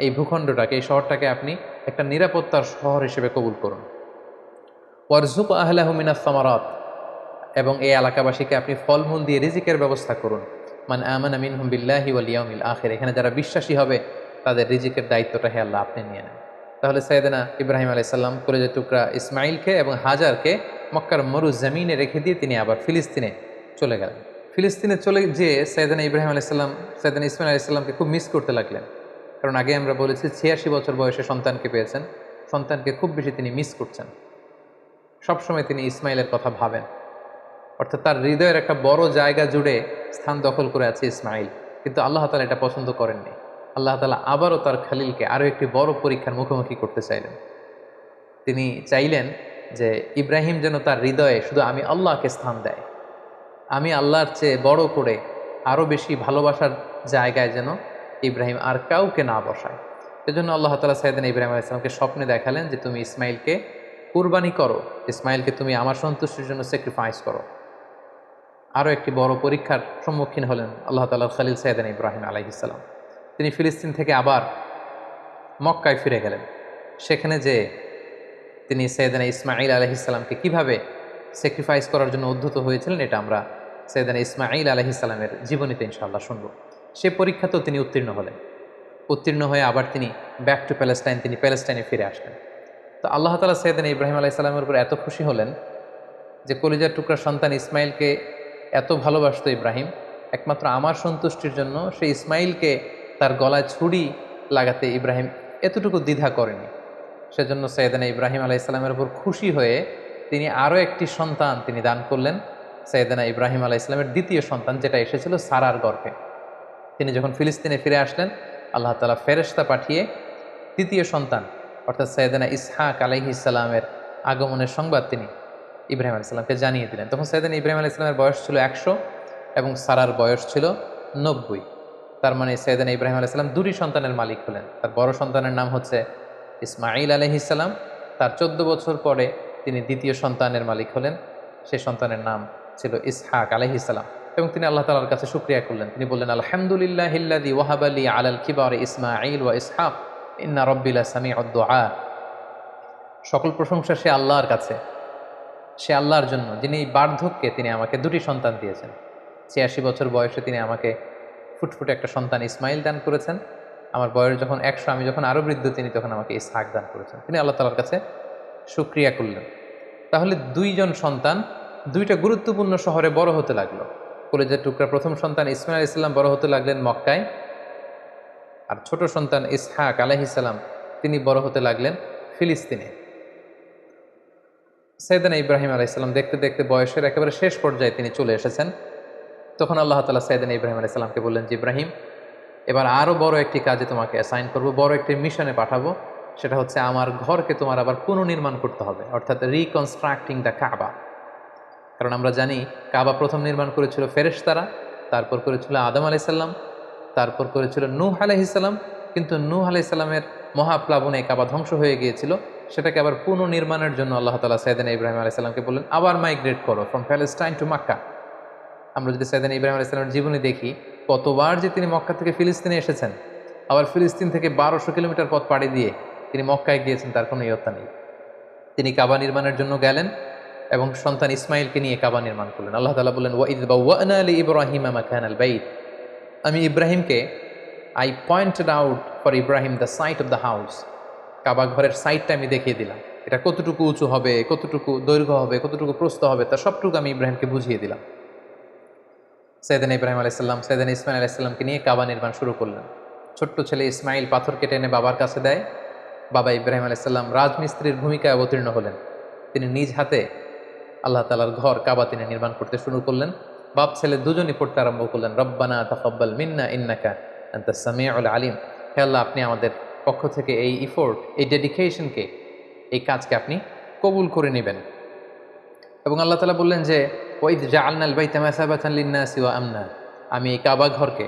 এই ভূখণ্ডটাকে, এই শহরটাকে আপনি একটা নিরাপত্তার শহর হিসেবে কবুল করুন। ওয়ারযুক আহলাহু মিনাস সামারাত, এবং এই এলাকাবাসীকে আপনি ফলমূল দিয়ে রিজিকের ব্যবস্থা করুন। মান আমানা মিনহুম বিল্লাহি ওয়াল ইয়াউমিল আখির, এখানে যারা বিশ্বাসী হবে তাদের রিজিকের দায়িত্বটা হে আল্লাহ আপনি নিয়ে নেন। তাহলে সাইয়েদনা ইব্রাহিম আলাইহিস সালাম কলিজার টুকরা ইসমাইলকে এবং হাজারকে মক্কার মরুজমিনে রেখে দিয়ে তিনি আবার ফিলিস্তিনে চলে গেলেন। ফিলিস্তিনে চলে যেয়ে সাইয়েদনা ইব্রাহিম আলাইহিস সালাম সাইয়েদনা ইসমাইল আলাইহিস সালামকে খুব মিস করতে লাগলেন। কারণ আগে আমরা বলেছি ৮৬ বছর বয়সে সন্তানকে পেয়েছেন, সন্তানকে খুব বেশি তিনি মিস করছেন। সবসময় তিনি ইসমাইলের কথা ভাবেন, অর্থাৎ তার হৃদয়ের একটা বড় জায়গা জুড়ে স্থান দখল করে আছে ইসমাইল। কিন্তু আল্লাহ তাআলা এটা পছন্দ করেননি। আল্লাহ তাআলা আবারও তার খালিলকে আরও একটি বড় পরীক্ষার মুখোমুখি করতে চাইলেন। তিনি চাইলেন যে ইব্রাহিম যেন তার হৃদয়ে শুধু আমি আল্লাহকে স্থান দেয়, আমি আল্লাহর চেয়ে বড় করে আরও বেশি ভালোবাসার জায়গায় যেন ইব্রাহিম আর কাউকে না বসায়। এজন্য আল্লাহ তাআলা সাইয়েদনা ইব্রাহিম আলাইহিস সালামকে স্বপ্নে দেখালেন যে তুমি ইসমাইলকে কুরবানি করো, ইসমাইলকে তুমি আমার সন্তুষ্টির জন্য স্যাক্রিফাইস করো। আরও একটি বড় পরীক্ষার সম্মুখীন হলেন আল্লাহ তাআলার খালিল সাইয়েদনা ইব্রাহিম আলাইহিস সালাম। তিনি ফিলিস্তিন থেকে আবার মক্কায় ফিরে গেলেন। সেখানে যে তিনি সাইয়েদনা ইসমাঈল আলাইহিস সালামকে কীভাবে স্যাক্রিফাইস করার জন্য উদ্ধত হয়েছিলেন, এটা আমরা সৈয়দনা ইসমাঈল আলাইহিস সালামের জীবনীতে ইনশাআল্লাহ শুনব। সে পরীক্ষাতেও তিনি উত্তীর্ণ হলেন। উত্তীর্ণ হয়ে আবার তিনি ব্যাক টু প্যালেস্টাইন, তিনি প্যালেস্টাইনে ফিরে আসলেন। তো আল্লাহ তাআলা সৈয়দনা ইব্রাহিম আলাইহিস সালামের উপর এত খুশি হলেন যে কলিজার টুকরা সন্তান ইসমাইলকে এত ভালোবাসতো ইব্রাহিম, একমাত্র আমার সন্তুষ্টির জন্য সে ইসমাইলকে তার গলায় ছুরি লাগাতে ইব্রাহিম এতটুকু দ্বিধা করেনি। সেজন্য সৈয়দনা ইব্রাহিম আলাইহিস সালামের উপর খুশি হয়ে তিনি আরও একটি সন্তান তিনি দান করলেন, সৈয়দনা ইব্রাহিম আলাইহিস সালামের দ্বিতীয় সন্তান, যেটা এসেছিল সারার গর্ভে। তিনি যখন ফিলিস্তিনে ফিরে আসলেন, আল্লাহ তাআলা ফেরেশতা পাঠিয়ে তৃতীয় সন্তান অর্থাৎ সৈয়দনা ইসহাক আলাইহিস সালামের আগমনের সংবাদ তিনি ইব্রাহিম আলাইহিস সালামকে জানিয়ে দিলেন। তখন সৈয়দনা ইব্রাহিম আলাইহিস সালামের বয়স ছিল 100 এবং সারার বয়স ছিল 90। তার মানে সৈয়দনা ইব্রাহিম আলাইহিস সালাম দুটি সন্তানের মালিক হলেন। তার বড় সন্তানের নাম হচ্ছে ইসমাঈল আলাইহিস সালাম, তার 14 বছর পরে তিনি দ্বিতীয় সন্তানের মালিক হলেন, সেই সন্তানের নাম ছিল ইসহাক আলাইহিস সালাম। এবং তিনি আল্লাহ তাআলার কাছে শুকরিয়া করলেন, তিনি বললেন আলহামদুলিল্লাহিল্লাযী ওয়াহাবা লি আলাল কিবারি ইসমাঈল ওয়া ইসহাক ইন্না রাব্বি লাসামিউদ দুআ। সকল প্রশংসা সে আল্লাহর কাছে, সে আল্লাহর জন্য যিনি বার্ধক্যে তিনি আমাকে দুটি সন্তান দিয়েছেন। 86 বছর বয়সে তিনি আমাকে ফুটফুটে একটা সন্তান ইসমাইল দান করেছেন। আমার বয়স যখন 100, আমি যখন আরও বৃদ্ধ, তিনি তখন আমাকে ইসহাক দান করেছেন। তিনি আল্লাহ তাআলার কাছে শুকরিয়া করলেন। তাহলে দুইজন সন্তান দুইটা গুরুত্বপূর্ণ শহরে বড় হতে লাগলো। কলেজের টুকরা প্রথম সন্তান ইসমাইল আলাইহিস সালাম বড় হতে লাগলেন মক্কায়, আর ছোট সন্তান ইসহাক আলাইহিস সালাম তিনি বড় হতে লাগলেন ফিলিস্তিনে। সৈয়দনা ইব্রাহিম আলাইহিস সালাম দেখতে দেখতে বয়সের একেবারে শেষ পর্যায়ে তিনি চলে এসেছেন। তখন আল্লাহ তাআলা সৈয়দনা ইব্রাহিম আলাইহিস সালামকে বললেন যে ইব্রাহিম, এবার আরও বড় একটি কাজে তোমাকে অ্যাসাইন করব, বড় একটি মিশনে পাঠাবো। সেটা হচ্ছে আমার ঘরকে তোমার আবার পুনর্নির্মাণ করতে হবে, অর্থাৎ রিকনস্ট্রাক্টিং দ্য কাবা। কারণ আমরা জানি কাবা প্রথম নির্মাণ করেছিল ফেরেশতারা, তারপর করেছিল আদম আলাইহিস সালাম, তারপর করেছিল নূহ আলাইহিস সালাম। কিন্তু নূহ আলাইহিস সালামের মহাপ্লাবনে কাবা ধ্বংস হয়ে গিয়েছিল। সেটাকে আবার পুনর্নির্মাণের জন্য আল্লাহ তাআলা সৈয়দনা ইব্রাহিম আলাইহিস সালামকে বললেন আবার মাইগ্রেট করো ফ্রম প্যালেস্টাইন টু মক্কা। আমরা যদি সৈয়দনা ইব্রাহিম আলাইহিস সালামের জীবনী দেখি, কতবার যে তিনি মক্কা থেকে ফিলিস্তিনে এসেছেন, আবার ফিলিস্তিন থেকে 1200 কিলোমিটার পথ পাড়ি দিয়ে তিনি মক্কায় গিয়েছেন, তার কোনো ইয়ত্তা নেই। তিনি কাবা নির্মাণের জন্য গেলেন এবং সন্তান ইসমাইলকে নিয়ে কাবা নির্মাণ করলেন। আল্লাহ তাআলা বললেন ওয়াইদ বাওয়ানা লি ইব্রাহিমা মাকানাল বাইত, আমি ইব্রাহিমকে I pointed out for Ibrahim the site of the house, Kaaba ঘরের সাইটটা আমি দেখিয়ে দিলাম, এটা কতটুকু উঁচু হবে, কতটুকু দৈর্ঘ্য হবে, কতটুকু প্রস্থ হবে, তার সবটুকু আমি ইব্রাহিমকে বুঝিয়ে দিলাম। সৈয়দনা ইব্রাহিম আলাইহিস সালাম সৈয়দনা ইসমাইল আলাইহিস সালামকে নিয়ে কাবা নির্মাণ শুরু করলেন। ছোট্ট ছেলে ইসমাইল পাথর কেটে এনে বাবার কাছে দেয়। বাবা ইব্রাহিম আলাইহিস সালাম রাজমিস্ত্রির ভূমিকায় অবতীর্ণ হলেন। তিনি নিজ হাতে আল্লাহ তাআলার ঘর কাবা তিনি নির্মাণ করতে শুরু করলেন। বাপ ছেলে দুজনই পড়তে আরম্ভ করলেন রব্বানা তাকাব্বাল মিন্না ইন্নাকা আনতাস সামিউল আলিম। হে আল্লাহ, আপনি আমাদের পক্ষ থেকে এই ইফোর্ট, এই ডেডিকেশনকে, এই কাজকে আপনি কবুল করে নেবেন। এবং আল্লাহ তাআলা বললেন যে ওয়াইদ জাআলনাল বাইতা মাসাবাতান লিন-নাসি ওয়া আমনা, আমি এই কাবা ঘরকে,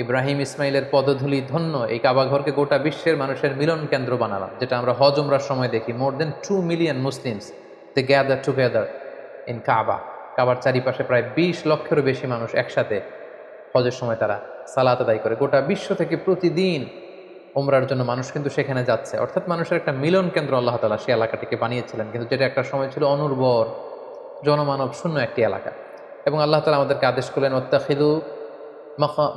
ইব্রাহিম ইসমাইলের পদধূলি ধন্য এই কাবা ঘরকে গোটা বিশ্বের মানুষের মিলন কেন্দ্র বানালাম। যেটা আমরা হজ উমরার সময় দেখি, more than 2 million Muslims they gather together in Kaaba. কাবার চারিপাশে প্রায় 20 লক্ষেরও বেশি মানুষ একসাথে হজের সময় তারা সালাত আদায় করে। গোটা বিশ্ব থেকে প্রতিদিন উমরার জন্য মানুষ কিন্তু সেখানে যাচ্ছে। অর্থাৎ মানুষের একটা মিলন কেন্দ্র আল্লাহ তাআলা সেই এলাকাটিকে বানিয়েছিলেন, কিন্তু যেটা একটা সময় ছিল অনুর্বর, জনমানব শূন্য একটি এলাকা। এবং আল্লাহ তাআলা আমাদেরকে আদেশ করলেন ওয়াত্তাখিযু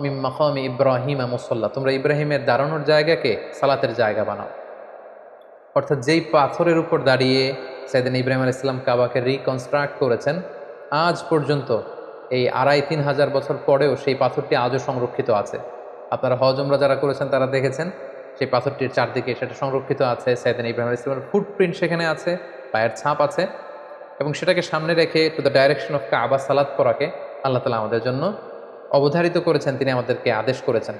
মিন মাকামি ইব্রাহিমা মুসাল্লা, তোমরা ইব্রাহিমের দাঁড়ানোর জায়গাকে সালাতের জায়গা বানাও। অর্থাৎ যেই পাথরের উপর দাঁড়িয়ে সাইয়েদনা ইব্রাহিম আলাইহিস সালাম কাবাকে রিকনস্ট্রাক্ট করেছেন, আজ পর্যন্ত এই 2500-3000 হাজার বছর পরেও সেই পাথরটি আজও সংরক্ষিত আছে। আপনারা হজ উমরা যারা করেছেন তারা দেখেছেন সেই পাথরটির চারদিকে সেটা সংরক্ষিত আছে। সাইয়েদনা ইব্রাহিম আলাইহিস সালামের ফুটপ্রিন্ট সেখানে আছে, পায়ের ছাপ আছে। এবং সেটাকে সামনে রেখে টু দ্য ডাইরেকশন অফ কাবা সালাত করাকে আল্লাহ তাআলা আমাদের জন্য অবধারিত করেছেন, তিনি আমাদেরকে আদেশ করেছেন।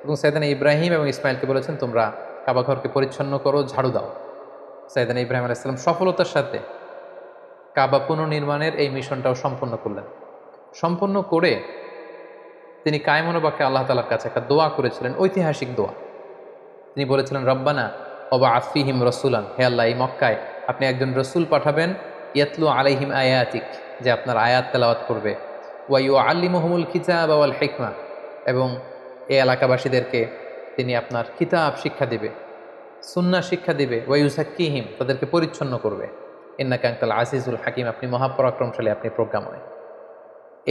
এবং সাইয়েদনা ইব্রাহিম এবং ইসমাইলকে বলেছেন তোমরা কাবা ঘরকে পরিচ্ছন্ন করো, ঝাড়ু দাও। সাইয়েদনা ইব্রাহিম আলাইহিস সালাম সফলতার সাথে কাবা পুনর্নির্মাণের এই মিশনটাও সম্পন্ন করলেন। সম্পন্ন করে তিনি কায়মনোবাক্যে আল্লাহ তাআলার কাছে একটা দোয়া করেছিলেন, ঐতিহাসিক দোয়া। তিনি বলেছিলেন রব্বানা ওয়াবআথ ফীহিম রাসূলান, হে আল্লাহ, এই মক্কায় আপনি একজন রসুল পাঠাবেন, ইয়াতলু আলাইহিম আয়াতিক, যে আপনার আয়াত তেলাওয়াত করবে, ওয়া ইউআল্লিমুহুমুল কিতাবা ওয়াল হিকমা, এবং এই এলাকাবাসীদেরকে তিনি আপনার কিতাব শিক্ষা দিবে, সুন্নাহ শিক্ষা দিবে, ওয়া ইউযাক্কিহিম, তাদেরকে পরিচ্ছন্ন করবে, ইন্নাকা আনতাল আজিজুল হাকিম, আপনি মহাপরাক্রমশালী, আপনি প্রজ্ঞাময়।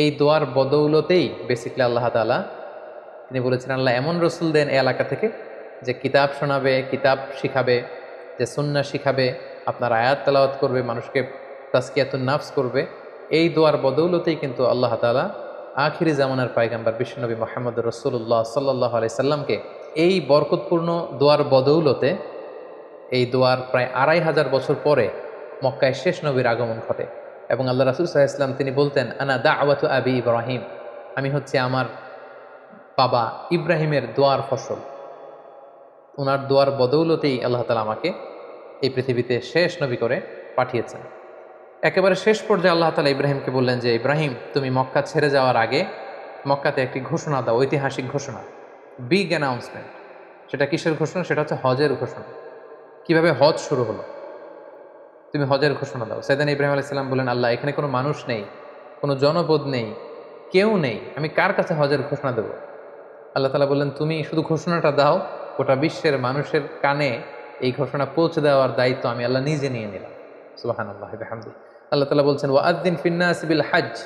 এই দোয়ার বদৌলতেই বেসিকলি আল্লাহ তাআলা তিনি বলেছেন, আল্লাহ এমন রসুল দেন এই এলাকা থেকে যে কিতাব শোনাবে, কিতাব শিখাবে, যে সুন্নাহ শিখাবে, আপনার আয়াত তেলাওয়াত করবে, মানুষকে তাজকিয়াতুন নাফস করবে। এই দোয়ার বদৌলতেই কিন্তু আল্লাহ তাআলা আখিরি জামানার পয়গম্বর বিশ্বনবী মুহাম্মদ রাসূলুল্লাহ সাল্লাল্লাহু আলাইহি সাল্লামকে এই বরকতপূর্ণ দোয়ার বদৌলতে, এই দোয়ার প্রায় ২৫০০ বছর পরে মক্কায় শেষ নবীর আগমন ঘটে। এবং আল্লাহ রাসূল সাল্লাল্লাহু আলাইহি ওয়াসাল্লাম তিনি বলতেন, আনা দাওয়াতু আবি ইব্রাহিম, আমি হচ্ছে আমার বাবা ইব্রাহিমের দোয়ার ফসল। ওনার দোয়ার বদৌলতেই আল্লাহ তাআলা আমাকে এই পৃথিবীতে শেষ নবী করে পাঠিয়েছেন। একেবারে শেষ পর্যায়ে আল্লাহ তাআলা ইব্রাহিমকে বললেন যে, ইব্রাহিম তুমি মক্কা ছেড়ে যাওয়ার আগে মক্কাতে একটি ঘোষণা দাও, ঐতিহাসিক ঘোষণা, বিগ অ্যানাউন্সমেন্ট। সেটা কিসের ঘোষণা? সেটা হচ্ছে হজের ঘোষণা। কিভাবে হজ শুরু হলো, তুমি হজের ঘোষণা দাও। সাইয়েদনা ইব্রাহিম আলাইহিস সালাম বললেন, আল্লাহ এখানে কোনো মানুষ নেই, কোনো জনপদ নেই, কেউ নেই, আমি কার কাছে হজের ঘোষণা দেব? আল্লাহ তাআলা বললেন, তুমি শুধু ঘোষণাটা দাও, গোটা বিশ্বের মানুষের কানে এই ঘোষণা পৌঁছে দেওয়ার দায়িত্ব আমি আল্লাহ নিজে নিয়ে নিলাম। সুবহানাল্লাহি ওয়া বিহামদিহি। আল্লাহ তাআলা বলছেন, ওয়াআযযিন ফিন-নাসি বিল হজ্জ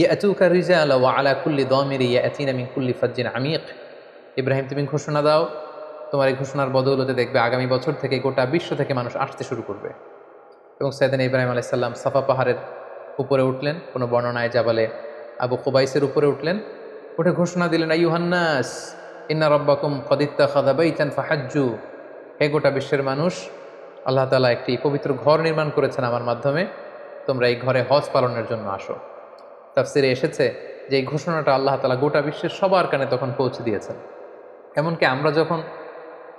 ইয়াতুকা রিজালা ওয়া আলা কুল্লি দামিরি ইয়াতিনা মিন কুল্লি ফাজ্জিন আমিক। ইব্রাহিম তুমি ঘোষণা দাও, তোমার এই ঘোষণার বদৌলতে দেখবে আগামী বছর থেকে গোটা বিশ্ব থেকে মানুষ আসতে শুরু করবে। এবং সাইয়েদনা ইব্রাহিম আলাইহিস সালাম সাফা পাহাড়ের উপরে উঠলেন, কোনো বর্ণনায় জাবালে আবু কুবাইসের উপরে উঠলেন, উঠে ঘোষণা দিলেন, আইয়ুহান নাস ইন্না রাব্বাকুম ক্বাদ ইত্তাখাযা বাইতান ফাহাজ্জু। হে গোটা বিশ্বের মানুষ, আল্লাহ তাআলা একটি পবিত্র ঘর নির্মাণ করেছেন আমার মাধ্যমে, তোমরা এই ঘরে হজ পালনের জন্য আসো। তাফসিরে এসেছে যে এই ঘোষণাটা আল্লাহ তাআলা গোটা বিশ্বের সবার কানে তখন পৌঁছে দিয়েছেন। এমনকি আমরা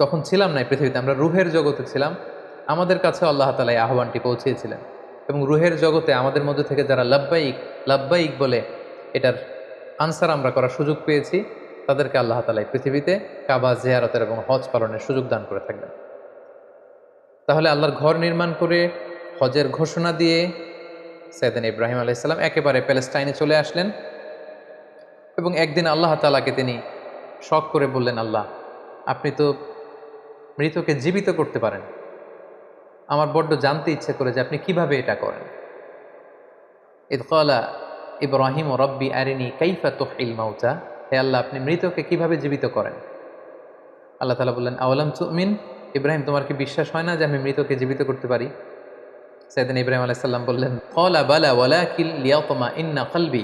তখন ছিলাম না এই পৃথিবীতে, আমরা রুহের জগতে ছিলাম, আমাদের কাছে আল্লাহ তাআলা এই আহ্বানটি পৌঁছিয়েছিলেন। এবং রুহের জগতে আমাদের মধ্যে থেকে যারা লাব্বাইক লাব্বাইক বলে এটার আনসার আমরা করার সুযোগ পেয়েছি, তাদেরকে আল্লাহ তাআলা এই পৃথিবীতে কাবা জিয়ারতের এবং হজ পালনের সুযোগ দান করে থাকবেন। তাহলে আল্লাহর ঘর নির্মাণ করে হজের ঘোষণা দিয়ে সাইয়েদনা ইব্রাহিম আলাইহিস সালাম একেবারে প্যালেস্টাইনে চলে আসলেন। এবং একদিন আল্লাহ তাআলাকে তিনি শখ করে বললেন, আল্লাহ আপনি তো মৃতকে জীবিত করতে পারেন, আমার বড্ড জানতে ইচ্ছে করে যে আপনি কিভাবে এটা করেন। ইয ক্বালা ইব্রাহিম রব্বি আরিনি কাইফা তুহয়িল মাউতা, হে আল্লাহ আপনি মৃতকে কিভাবে জীবিত করেন? আল্লাহ তাআলা বললেন, আওয়ালাম তুমিন, ইব্রাহিম তোমার কি বিশ্বাস হয় না যে আমি মৃতকে জীবিত করতে পারি? সাইয়েদনা ইব্রাহিম আলাইহিস সালাম বললেন, ক্বালা বালা ওয়ালাকিন লিয়াতমাইন্না কলবি।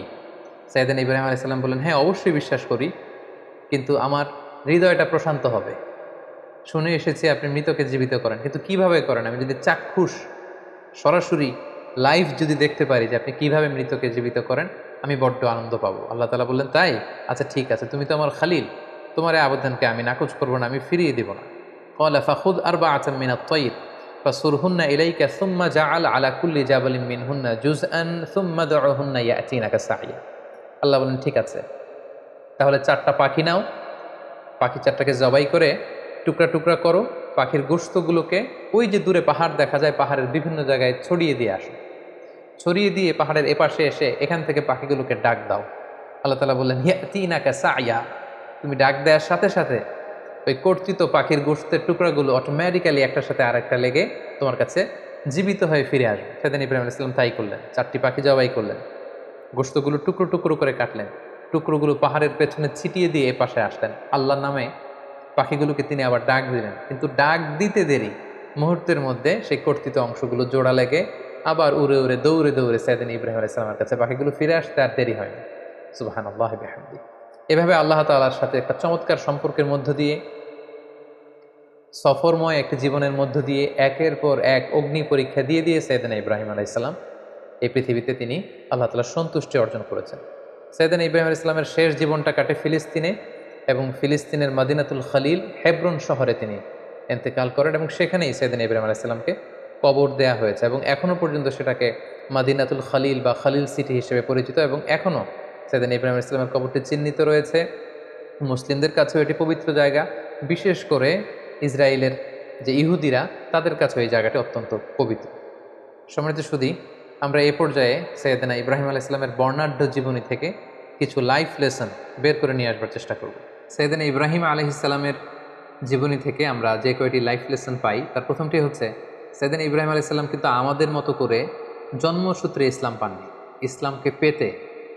সাইয়েদনা ইব্রাহিম আলাইহিস সালাম বললেন, হ্যাঁ অবশ্যই বিশ্বাস করি, কিন্তু আমার হৃদয়টা প্রশান্ত হবে। শুনে এসেছি আপনি মৃতকে জীবিত করেন, কিন্তু কিভাবে করেন? আমি যদি চাক্ষুষ সরাসরি লাইভ যদি দেখতে পারি যে আপনি কিভাবে মৃতকে জীবিত করেন, আমি বড্ড আনন্দ পাবো। আল্লাহ তাআলা বললেন, তাই? আচ্ছা ঠিক আছে, তুমি তো আমার খালিল, তোমার এই আবেদনকে আমি নাকচ করবো না, আমি ফিরিয়ে দিব না। ক্বালা ফাখুদ আরবাআতাম মিনাত তায়র ফাসুরহুন্না ইলাইকা সুম্মা জাআল আলা কুল্লি জাবালিন মিনহুন্না জুজআন সুম্মা দুউহুন্না ইয়াতিনাকা সাইয়া। আল্লাহ বলেন, ঠিক আছে, তাহলে 4টা পাখি নাও, পাখি 4টাকে জবাই করে টুকরা টুকরা করো, পাখির গোশতগুলোকে ওই যে দূরে পাহাড় দেখা যায়, পাহাড়ের বিভিন্ন জায়গায় ছড়িয়ে দিয়ে আসো, ছড়িয়ে দিয়ে পাহাড়ের এপাশে এসে এখান থেকে পাখিগুলোকে ডাক দাও। আল্লাহ তাআলা বললেন, ইয়াতিনাকা সাইয়া, তুমি ডাক দেওয়ার সাথে সাথে ওই কর্তৃত পাখির গোশতের টুকরাগুলো অটোমেটিক্যালি একটার সাথে আরেকটা লেগে তোমার কাছে জীবিত হয়ে ফিরে আসবে। সেদিন ইব্রাহিম আলাইহিস সালাম তাই করলেন, 4টি পাখি জবাই করলেন, গোশতগুলো টুকরো টুকরো করে কাটলেন, টুকরোগুলো পাহাড়ের পেছনে ছিটিয়ে দিয়ে এ পাশে আসলেন। আল্লাহর নামে পাখিগুলোকে তিনি আবার ডাক দিলেন, কিন্তু ডাক দিতে দেরি, মুহূর্তের মধ্যে সেই কর্তৃত অংশগুলো জোড়া লেগে আবার উড়ে উড়ে দৌড়ে দৌড়ে সাইয়েদনা ইব্রাহিম আলাইহিস সালামের কাছে পাখিগুলো ফিরে আসতে আর দেরি হয়নি। সুবহানাল্লাহি বিহামদিহি। এভাবে আল্লাহ তাআলার সাথে একটা চমৎকার সম্পর্কের মধ্য দিয়ে, সফরময় একটি জীবনের মধ্য দিয়ে একের পর এক অগ্নি পরীক্ষা দিয়ে দিয়ে সাইয়েদনা ইব্রাহিম আলাইহিস সালাম এই পৃথিবীতে তিনি আল্লাহ তাআলার সন্তুষ্টি অর্জন করেছেন। সাইয়েদনা ইব্রাহিম আলাইহিস সালামের শেষ জীবনটা কাটে ফিলিস্তিনে, এবং ফিলিস্তিনের মদিনাতুল খলিল হেব্রন শহরে তিনি ইন্তেকাল করেন, এবং সেখানেই সাইয়েদনা ইব্রাহিম আলাইহিস সালামকে কবর দেয়া হয়েছে। এবং এখনও পর্যন্ত সেটাকে মদিনাতুল খলিল বা খলিল সিটি হিসেবে পরিচিত, এবং এখনও সাইয়েদনা ইব্রাহিম আলাইহিস সালামের কবরটি চিহ্নিত রয়েছে। মুসলিমদের কাছেও এটি পবিত্র জায়গা, বিশেষ করে ইসরায়েলের যে ইহুদিরা, তাদের কাছেও এই জায়গাটি অত্যন্ত পবিত্র। সম্মানিত সুধী, আমরা এ পর্যায়ে সাইয়েদনা ইব্রাহিম আলাইহিস সালামের বর্ণাঢ্য জীবনী থেকে কিছু লাইফ লেসন বের করে নিয়ে আসবার চেষ্টা করব। সাইয়েদনা ইব্রাহিম আলাইহিস সালামের জীবনী থেকে আমরা যে কয়টি লাইফ লেসন পাই, তার প্রথমটি হচ্ছে, সাইয়েদনা ইব্রাহিম আলাইহিস সালাম কিন্তু আমাদের মতো করে জন্মসূত্রে ইসলাম পাননি। ইসলামকে পেতে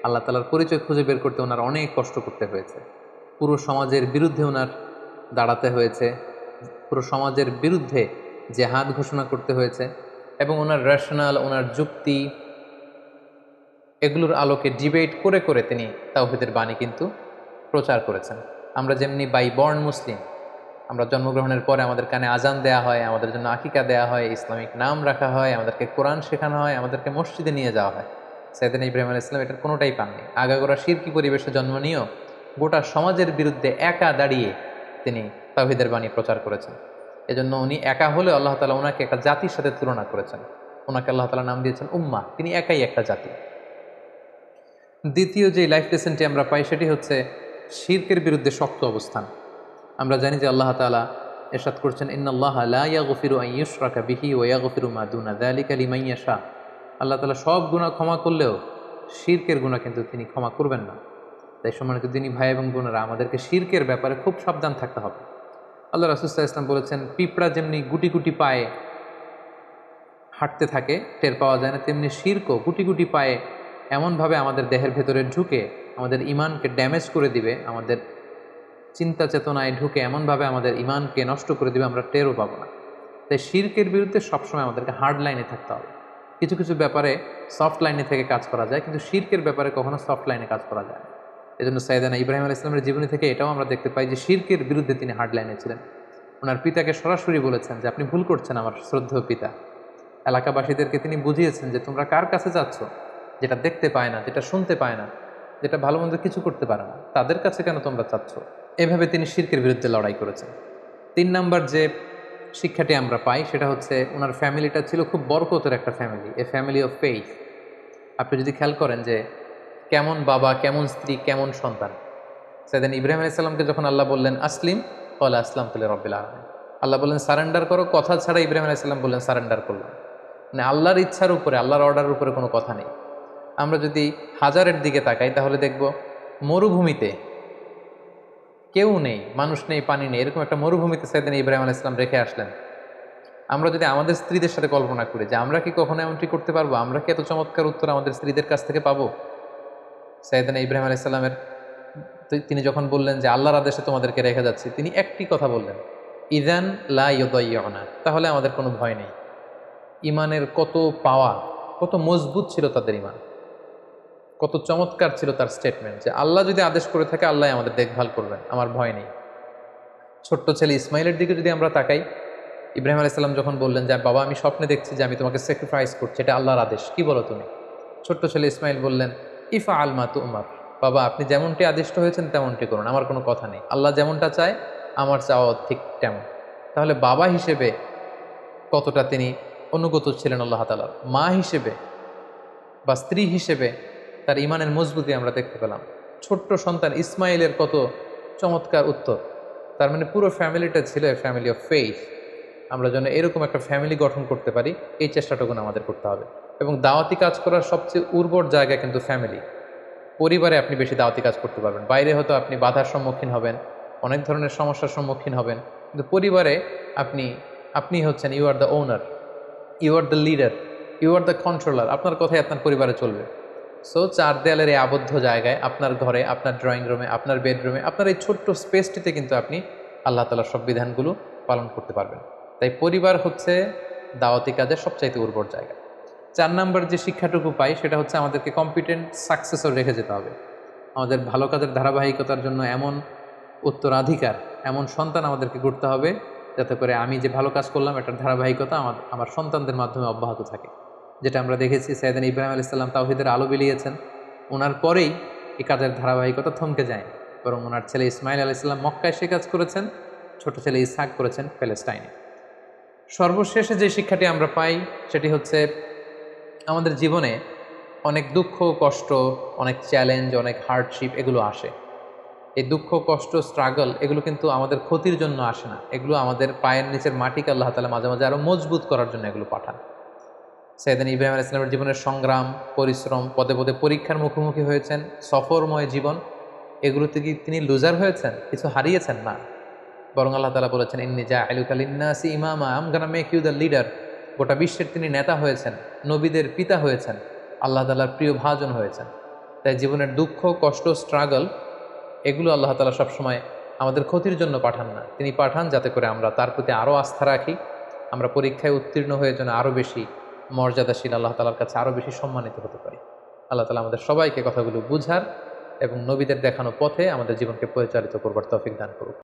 আল্লাহ তাআলার পরিচয় খুঁজে বের করতে ওনার অনেক কষ্ট করতে হয়েছে। পুরো সমাজের বিরুদ্ধে ওনার দাঁড়াতে হয়েছে, পুরো সমাজের বিরুদ্ধে জেহাদ ঘোষণা করতে হয়েছে এবং ওনার রেশনাল, ওনার যুক্তি, এগুলোর আলোকে ডিবেট করে করে তিনি তাওহীদের বাণী কিন্তু প্রচার করেছেন। আমরা যেমনি বাই বর্ন মুসলিম, আমরা জন্মগ্রহণের পরে আমাদের কানে আজান দেয়া হয়, আমাদের জন্য আকিকা দেয়া হয়, ইসলামিক নাম রাখা হয়, আমাদেরকে কোরআন শেখানো হয়, আমাদেরকে মসজিদে নিয়ে যাওয়া হয়। সাইয়েদনা ইব্রাহিম আলাইহিস সালাম এটার কোনোটাই পাননি। আগাগোড়া শিরকি পরিবেশে জন্ম নিয়েও গোটা সমাজের বিরুদ্ধে একা দাঁড়িয়ে তিনি তাওহীদের বাণী প্রচার করেছেন। এজন্য উনি একা হলেও আল্লাহ তাআলা ওনাকে একটা জাতির সাথে তুলনা করেছেন। ওনাকে আল্লাহ তাআলা নাম দিয়েছেন উম্মাহ, তিনি একাই একটা জাতি। দ্বিতীয় যে লাইফ লেসনটি আমরা পাই সেটি হচ্ছে শিরকের বিরুদ্ধে শক্ত অবস্থান। আমরা জানি যে আল্লাহ তাআলা ইরশাদ করছেন, ইন্নাল্লাহা লা ইয়াগফিরু আন ইউশরাকা বিহি ওয়া ইয়াগফিরু মা দুনা যালিকা লিমান ইয়াশা। আল্লাহ তাআলা সব গুনাহ ক্ষমা করলেও শিরকের গুনাহ কিন্তু তিনি ক্ষমা করবেন না। তাই সম্মানিত দিনী ভাই এবং বোনেরা, আমাদেরকে শিরকের ব্যাপারে খুব সাবধান থাকতে হবে। আল্লাহ রাসূল সাল্লাল্লাহু আলাইহি ওয়াসাল্লাম বলেছেন, পিঁপড়া যেমনি গুটি গুটি পায়ে হাঁটতে থাকে, টের পাওয়া যায় না, তেমনি শিরকও গুটি গুটি পায়ে এমনভাবে আমাদের দেহের ভেতরে ঢুকে আমাদের ইমানকে ড্যামেজ করে দিবে, আমাদের চিন্তা চেতনায় ঢুকে এমনভাবে আমাদের ইমানকে নষ্ট করে দিবে, আমরা টেরও পাবো না। তাই শিরকের বিরুদ্ধে সবসময় আমাদেরকে হার্ড লাইনে থাকতে হবে। কিছু কিছু ব্যাপারে সফট লাইনে থেকে কাজ করা যায়, কিন্তু শিরকের ব্যাপারে কখনো সফট লাইনে কাজ করা যায় না। এই জন্য সাইয়েদনা ইব্রাহিম আলাইহিস সালামের জীবনী থেকে এটাও আমরা দেখতে পাই যে শিরকের বিরুদ্ধে তিনি হার্ড লাইনে ছিলেন। ওনার পিতাকে সরাসরি বলেছেন যে আপনি ভুল করছেন আমার শ্রদ্ধেয় পিতা। এলাকাবাসীদেরকে তিনি বুঝিয়েছেন যে তোমরা কার কাছে যাচ্ছ, যেটা দেখতে পায় না, যেটা শুনতে পায় না, যেটা ভালো মন্দ কিছু করতে পারে না, তাদের কাছে কেন তোমরা চাচ্ছ? এভাবে তিনি শিরকের বিরুদ্ধে লড়াই করেছেন। ৩ নাম্বার যে শিক্ষাটি আমরা পাই সেটা হচ্ছে ওনার ফ্যামিলিটা ছিল খুব বরকতের একটা family, A family of faith. আপনি যদি খেয়াল করেন যে কেমন বাবা, কেমন স্ত্রী, কেমন সন্তান। সাইয়েদনা ইব্রাহিম আলাইহিস সালামকে যখন আল্লাহ বললেন আসলিম, ক্বালা আসলামতু লিরাব্বিল আলামিন, আল্লাহ বললেন সারেন্ডার করো, কথা ছাড়া ইব্রাহিম আলাইহিস সালাম বললেন সারেন্ডার করলাম। মানে আল্লাহর ইচ্ছার উপরে, আল্লাহর অর্ডারের উপরে কোনো কথা নেই। আমরা যদি হাজারের দিকে তাকাই তাহলে দেখব মরুভূমিতে কেউ নেই, মানুষ নেই, পানি নেই, এরকম একটা মরুভূমিতে সাইয়েদনা ইব্রাহিম আলাইহিস সালাম রেখে আসলেন। আমরা যদি আমাদের স্ত্রীদের সাথে কল্পনা করি যে আমরা কি কখনো এমনটি করতে পারবো, আমরা কি এত চমৎকার উত্তর আমাদের স্ত্রীদের কাছ থেকে পাবো? সাইয়েদনা ইব্রাহিম আলাইহিস সালামের তিনি যখন বললেন যে আল্লাহর আদেশে তোমাদেরকে রেখে যাচ্ছি, তিনি একটি কথা বললেন, ইযান লা ইউদাইয়ুনা, তাহলে আমাদের কোনো ভয় নেই। ইমানের কত পাওয়া, কত মজবুত ছিল তাদের ইমান, কত চমৎকার ছিল তার স্টেটমেন্ট যে আল্লাহ যদি আদেশ করে থাকে আল্লাহ আমাদের দেখভাল করবেন, আমার ভয় নেই। ছোট্ট ছেলে ইসমাইলের দিকে যদি আমরা তাকাই, ইব্রাহিম আলাইহিস সালাম যখন বললেন যে বাবা আমি স্বপ্নে দেখছি যে আমি তোমাকে স্যাক্রিফাইস করছি, এটা আল্লাহর আদেশ, কি বলো তুমি? ছোট্ট ছেলে ইসমাইল বললেন, ইফআল মা তু'মার, বাবা আপনি যেমনটি আদিষ্ট হয়েছেন তেমনটি করুন, আমার কোনো কথা নেই, আল্লাহ যেমনটা চায় আমার চাওয়া ঠিক তেমন। তাহলে বাবা হিসেবে কতটা তিনি অনুগত ছিলেন আল্লাহ তাআলার, মা হিসেবে বা স্ত্রী হিসেবে তার ইমানের মজবুতি আমরা দেখতে পেলাম। ছোট্ট সন্তান ইসমাইলের কত চমৎকার উত্তর। তার মানে পুরো ফ্যামিলিটা ছিল ফ্যামিলি অফ ফেইথ। আমরা যেন এরকম একটা ফ্যামিলি গঠন করতে পারি, এই চেষ্টাটুকু আমাদের করতে হবে। এবং দাওয়াতি কাজ করার সবচেয়ে উর্বর জায়গা কিন্তু ফ্যামিলি। পরিবারে আপনি বেশি দাওয়াতি কাজ করতে পারবেন, বাইরে হয়তো আপনি বাধার সম্মুখীন হবেন, অনেক ধরনের সমস্যার সম্মুখীন হবেন, কিন্তু পরিবারে আপনি হচ্ছেন you are the owner, you are the leader, you are the controller, আপনার কথাই আপনার পরিবারে চলবে। সো 4 দেয়ালের এই আবদ্ধ জায়গায়, আপনার ঘরে, আপনার ড্রয়িং রুমে, আপনার বেডরুমে, আপনার এই ছোট্ট স্পেসটিতে কিন্তু আপনি আল্লাহ তাআলার সব বিধানগুলো পালন করতে পারবেন। তাই পরিবার হচ্ছে দাওয়াতি কাজের সবচাইতে উর্বর জায়গা। 4 নাম্বার যে শিক্ষাটুকু পাই সেটা হচ্ছে আমাদেরকে কম্পিটেন্ট সাকসেসর রেখে যেতে হবে। আমাদের ভালো কাজের ধারাবাহিকতার জন্য এমন উত্তরাধিকার, এমন সন্তান আমাদেরকে গড়তে হবে যাতে করে আমি যে ভালো কাজ করলাম এটার ধারাবাহিকতা আমার সন্তানদের মাধ্যমে অব্যাহত থাকে। যেটা আমরা দেখেছি সাইয়েদনা ইব্রাহিম আলাইহিস সালাম তাওহীদের আলো বিলিয়েছেন, ওনার পরেই এই কাজের ধারাবাহিকতা থমকে যায়, বরং ওনার ছেলে ইসমাইল আলাইহিস সালাম মক্কায় সে কাজ করেছেন, ছোট ছেলে ইসহাক করেছেন প্যালেস্টাইনে। সর্বশেষে যে শিক্ষাটি আমরা পাই সেটি হচ্ছে আমাদের জীবনে অনেক দুঃখ, কষ্ট, অনেক চ্যালেঞ্জ, অনেক হার্ডশিপ এগুলো আসে। এই দুঃখ, কষ্ট, স্ট্রাগল এগুলো কিন্তু আমাদের ক্ষতির জন্য আসে না, এগুলো আমাদের পায়ের নিচের মাটিকে আল্লাহ তাআলা মাঝে মাঝে আরও মজবুত করার জন্য এগুলো পাঠান। সাইয়েদনা ইব্রাহিম আলাইহিস সালামের জীবনের সংগ্রাম, পরিশ্রম, পদে পদে পরীক্ষার মুখোমুখি হয়েছেন, সফরময় জীবন, এগুলোতে কি তিনি লুজার হয়েছেন, কিছু হারিয়েছেন? না, বরং আল্লাহ তাআলা বলেছেন ইন্নী জাইলুকা লিন্নাসি ইমামা, I am gonna make you the leader. গোটা বিশ্বের তিনি নেতা হয়েছেন, নবীদের পিতা হয়েছেন, আল্লাহ তাআলার প্রিয় ভাজন হয়েছেন। তাই জীবনের দুঃখ, কষ্ট, স্ট্রাগল এগুলো আল্লাহ তাআলা সবসময় আমাদের ক্ষতির জন্য পাঠান না। তিনি পাঠান যাতে করে আমরা তার প্রতি আরও আস্থা রাখি, আমরা পরীক্ষায় উত্তীর্ণ হয়ে যেন আরও বেশি মর্যাদাশীল, আল্লাহ তাআলার কাছে আরও বেশি সম্মানিত হতে পারি। আল্লাহ তাআলা আমাদের সবাইকে কথাগুলো বুঝার এবং নবীদের দেখানো পথে আমাদের জীবনকে পরিচালিত করবার তৌফিক দান করুক।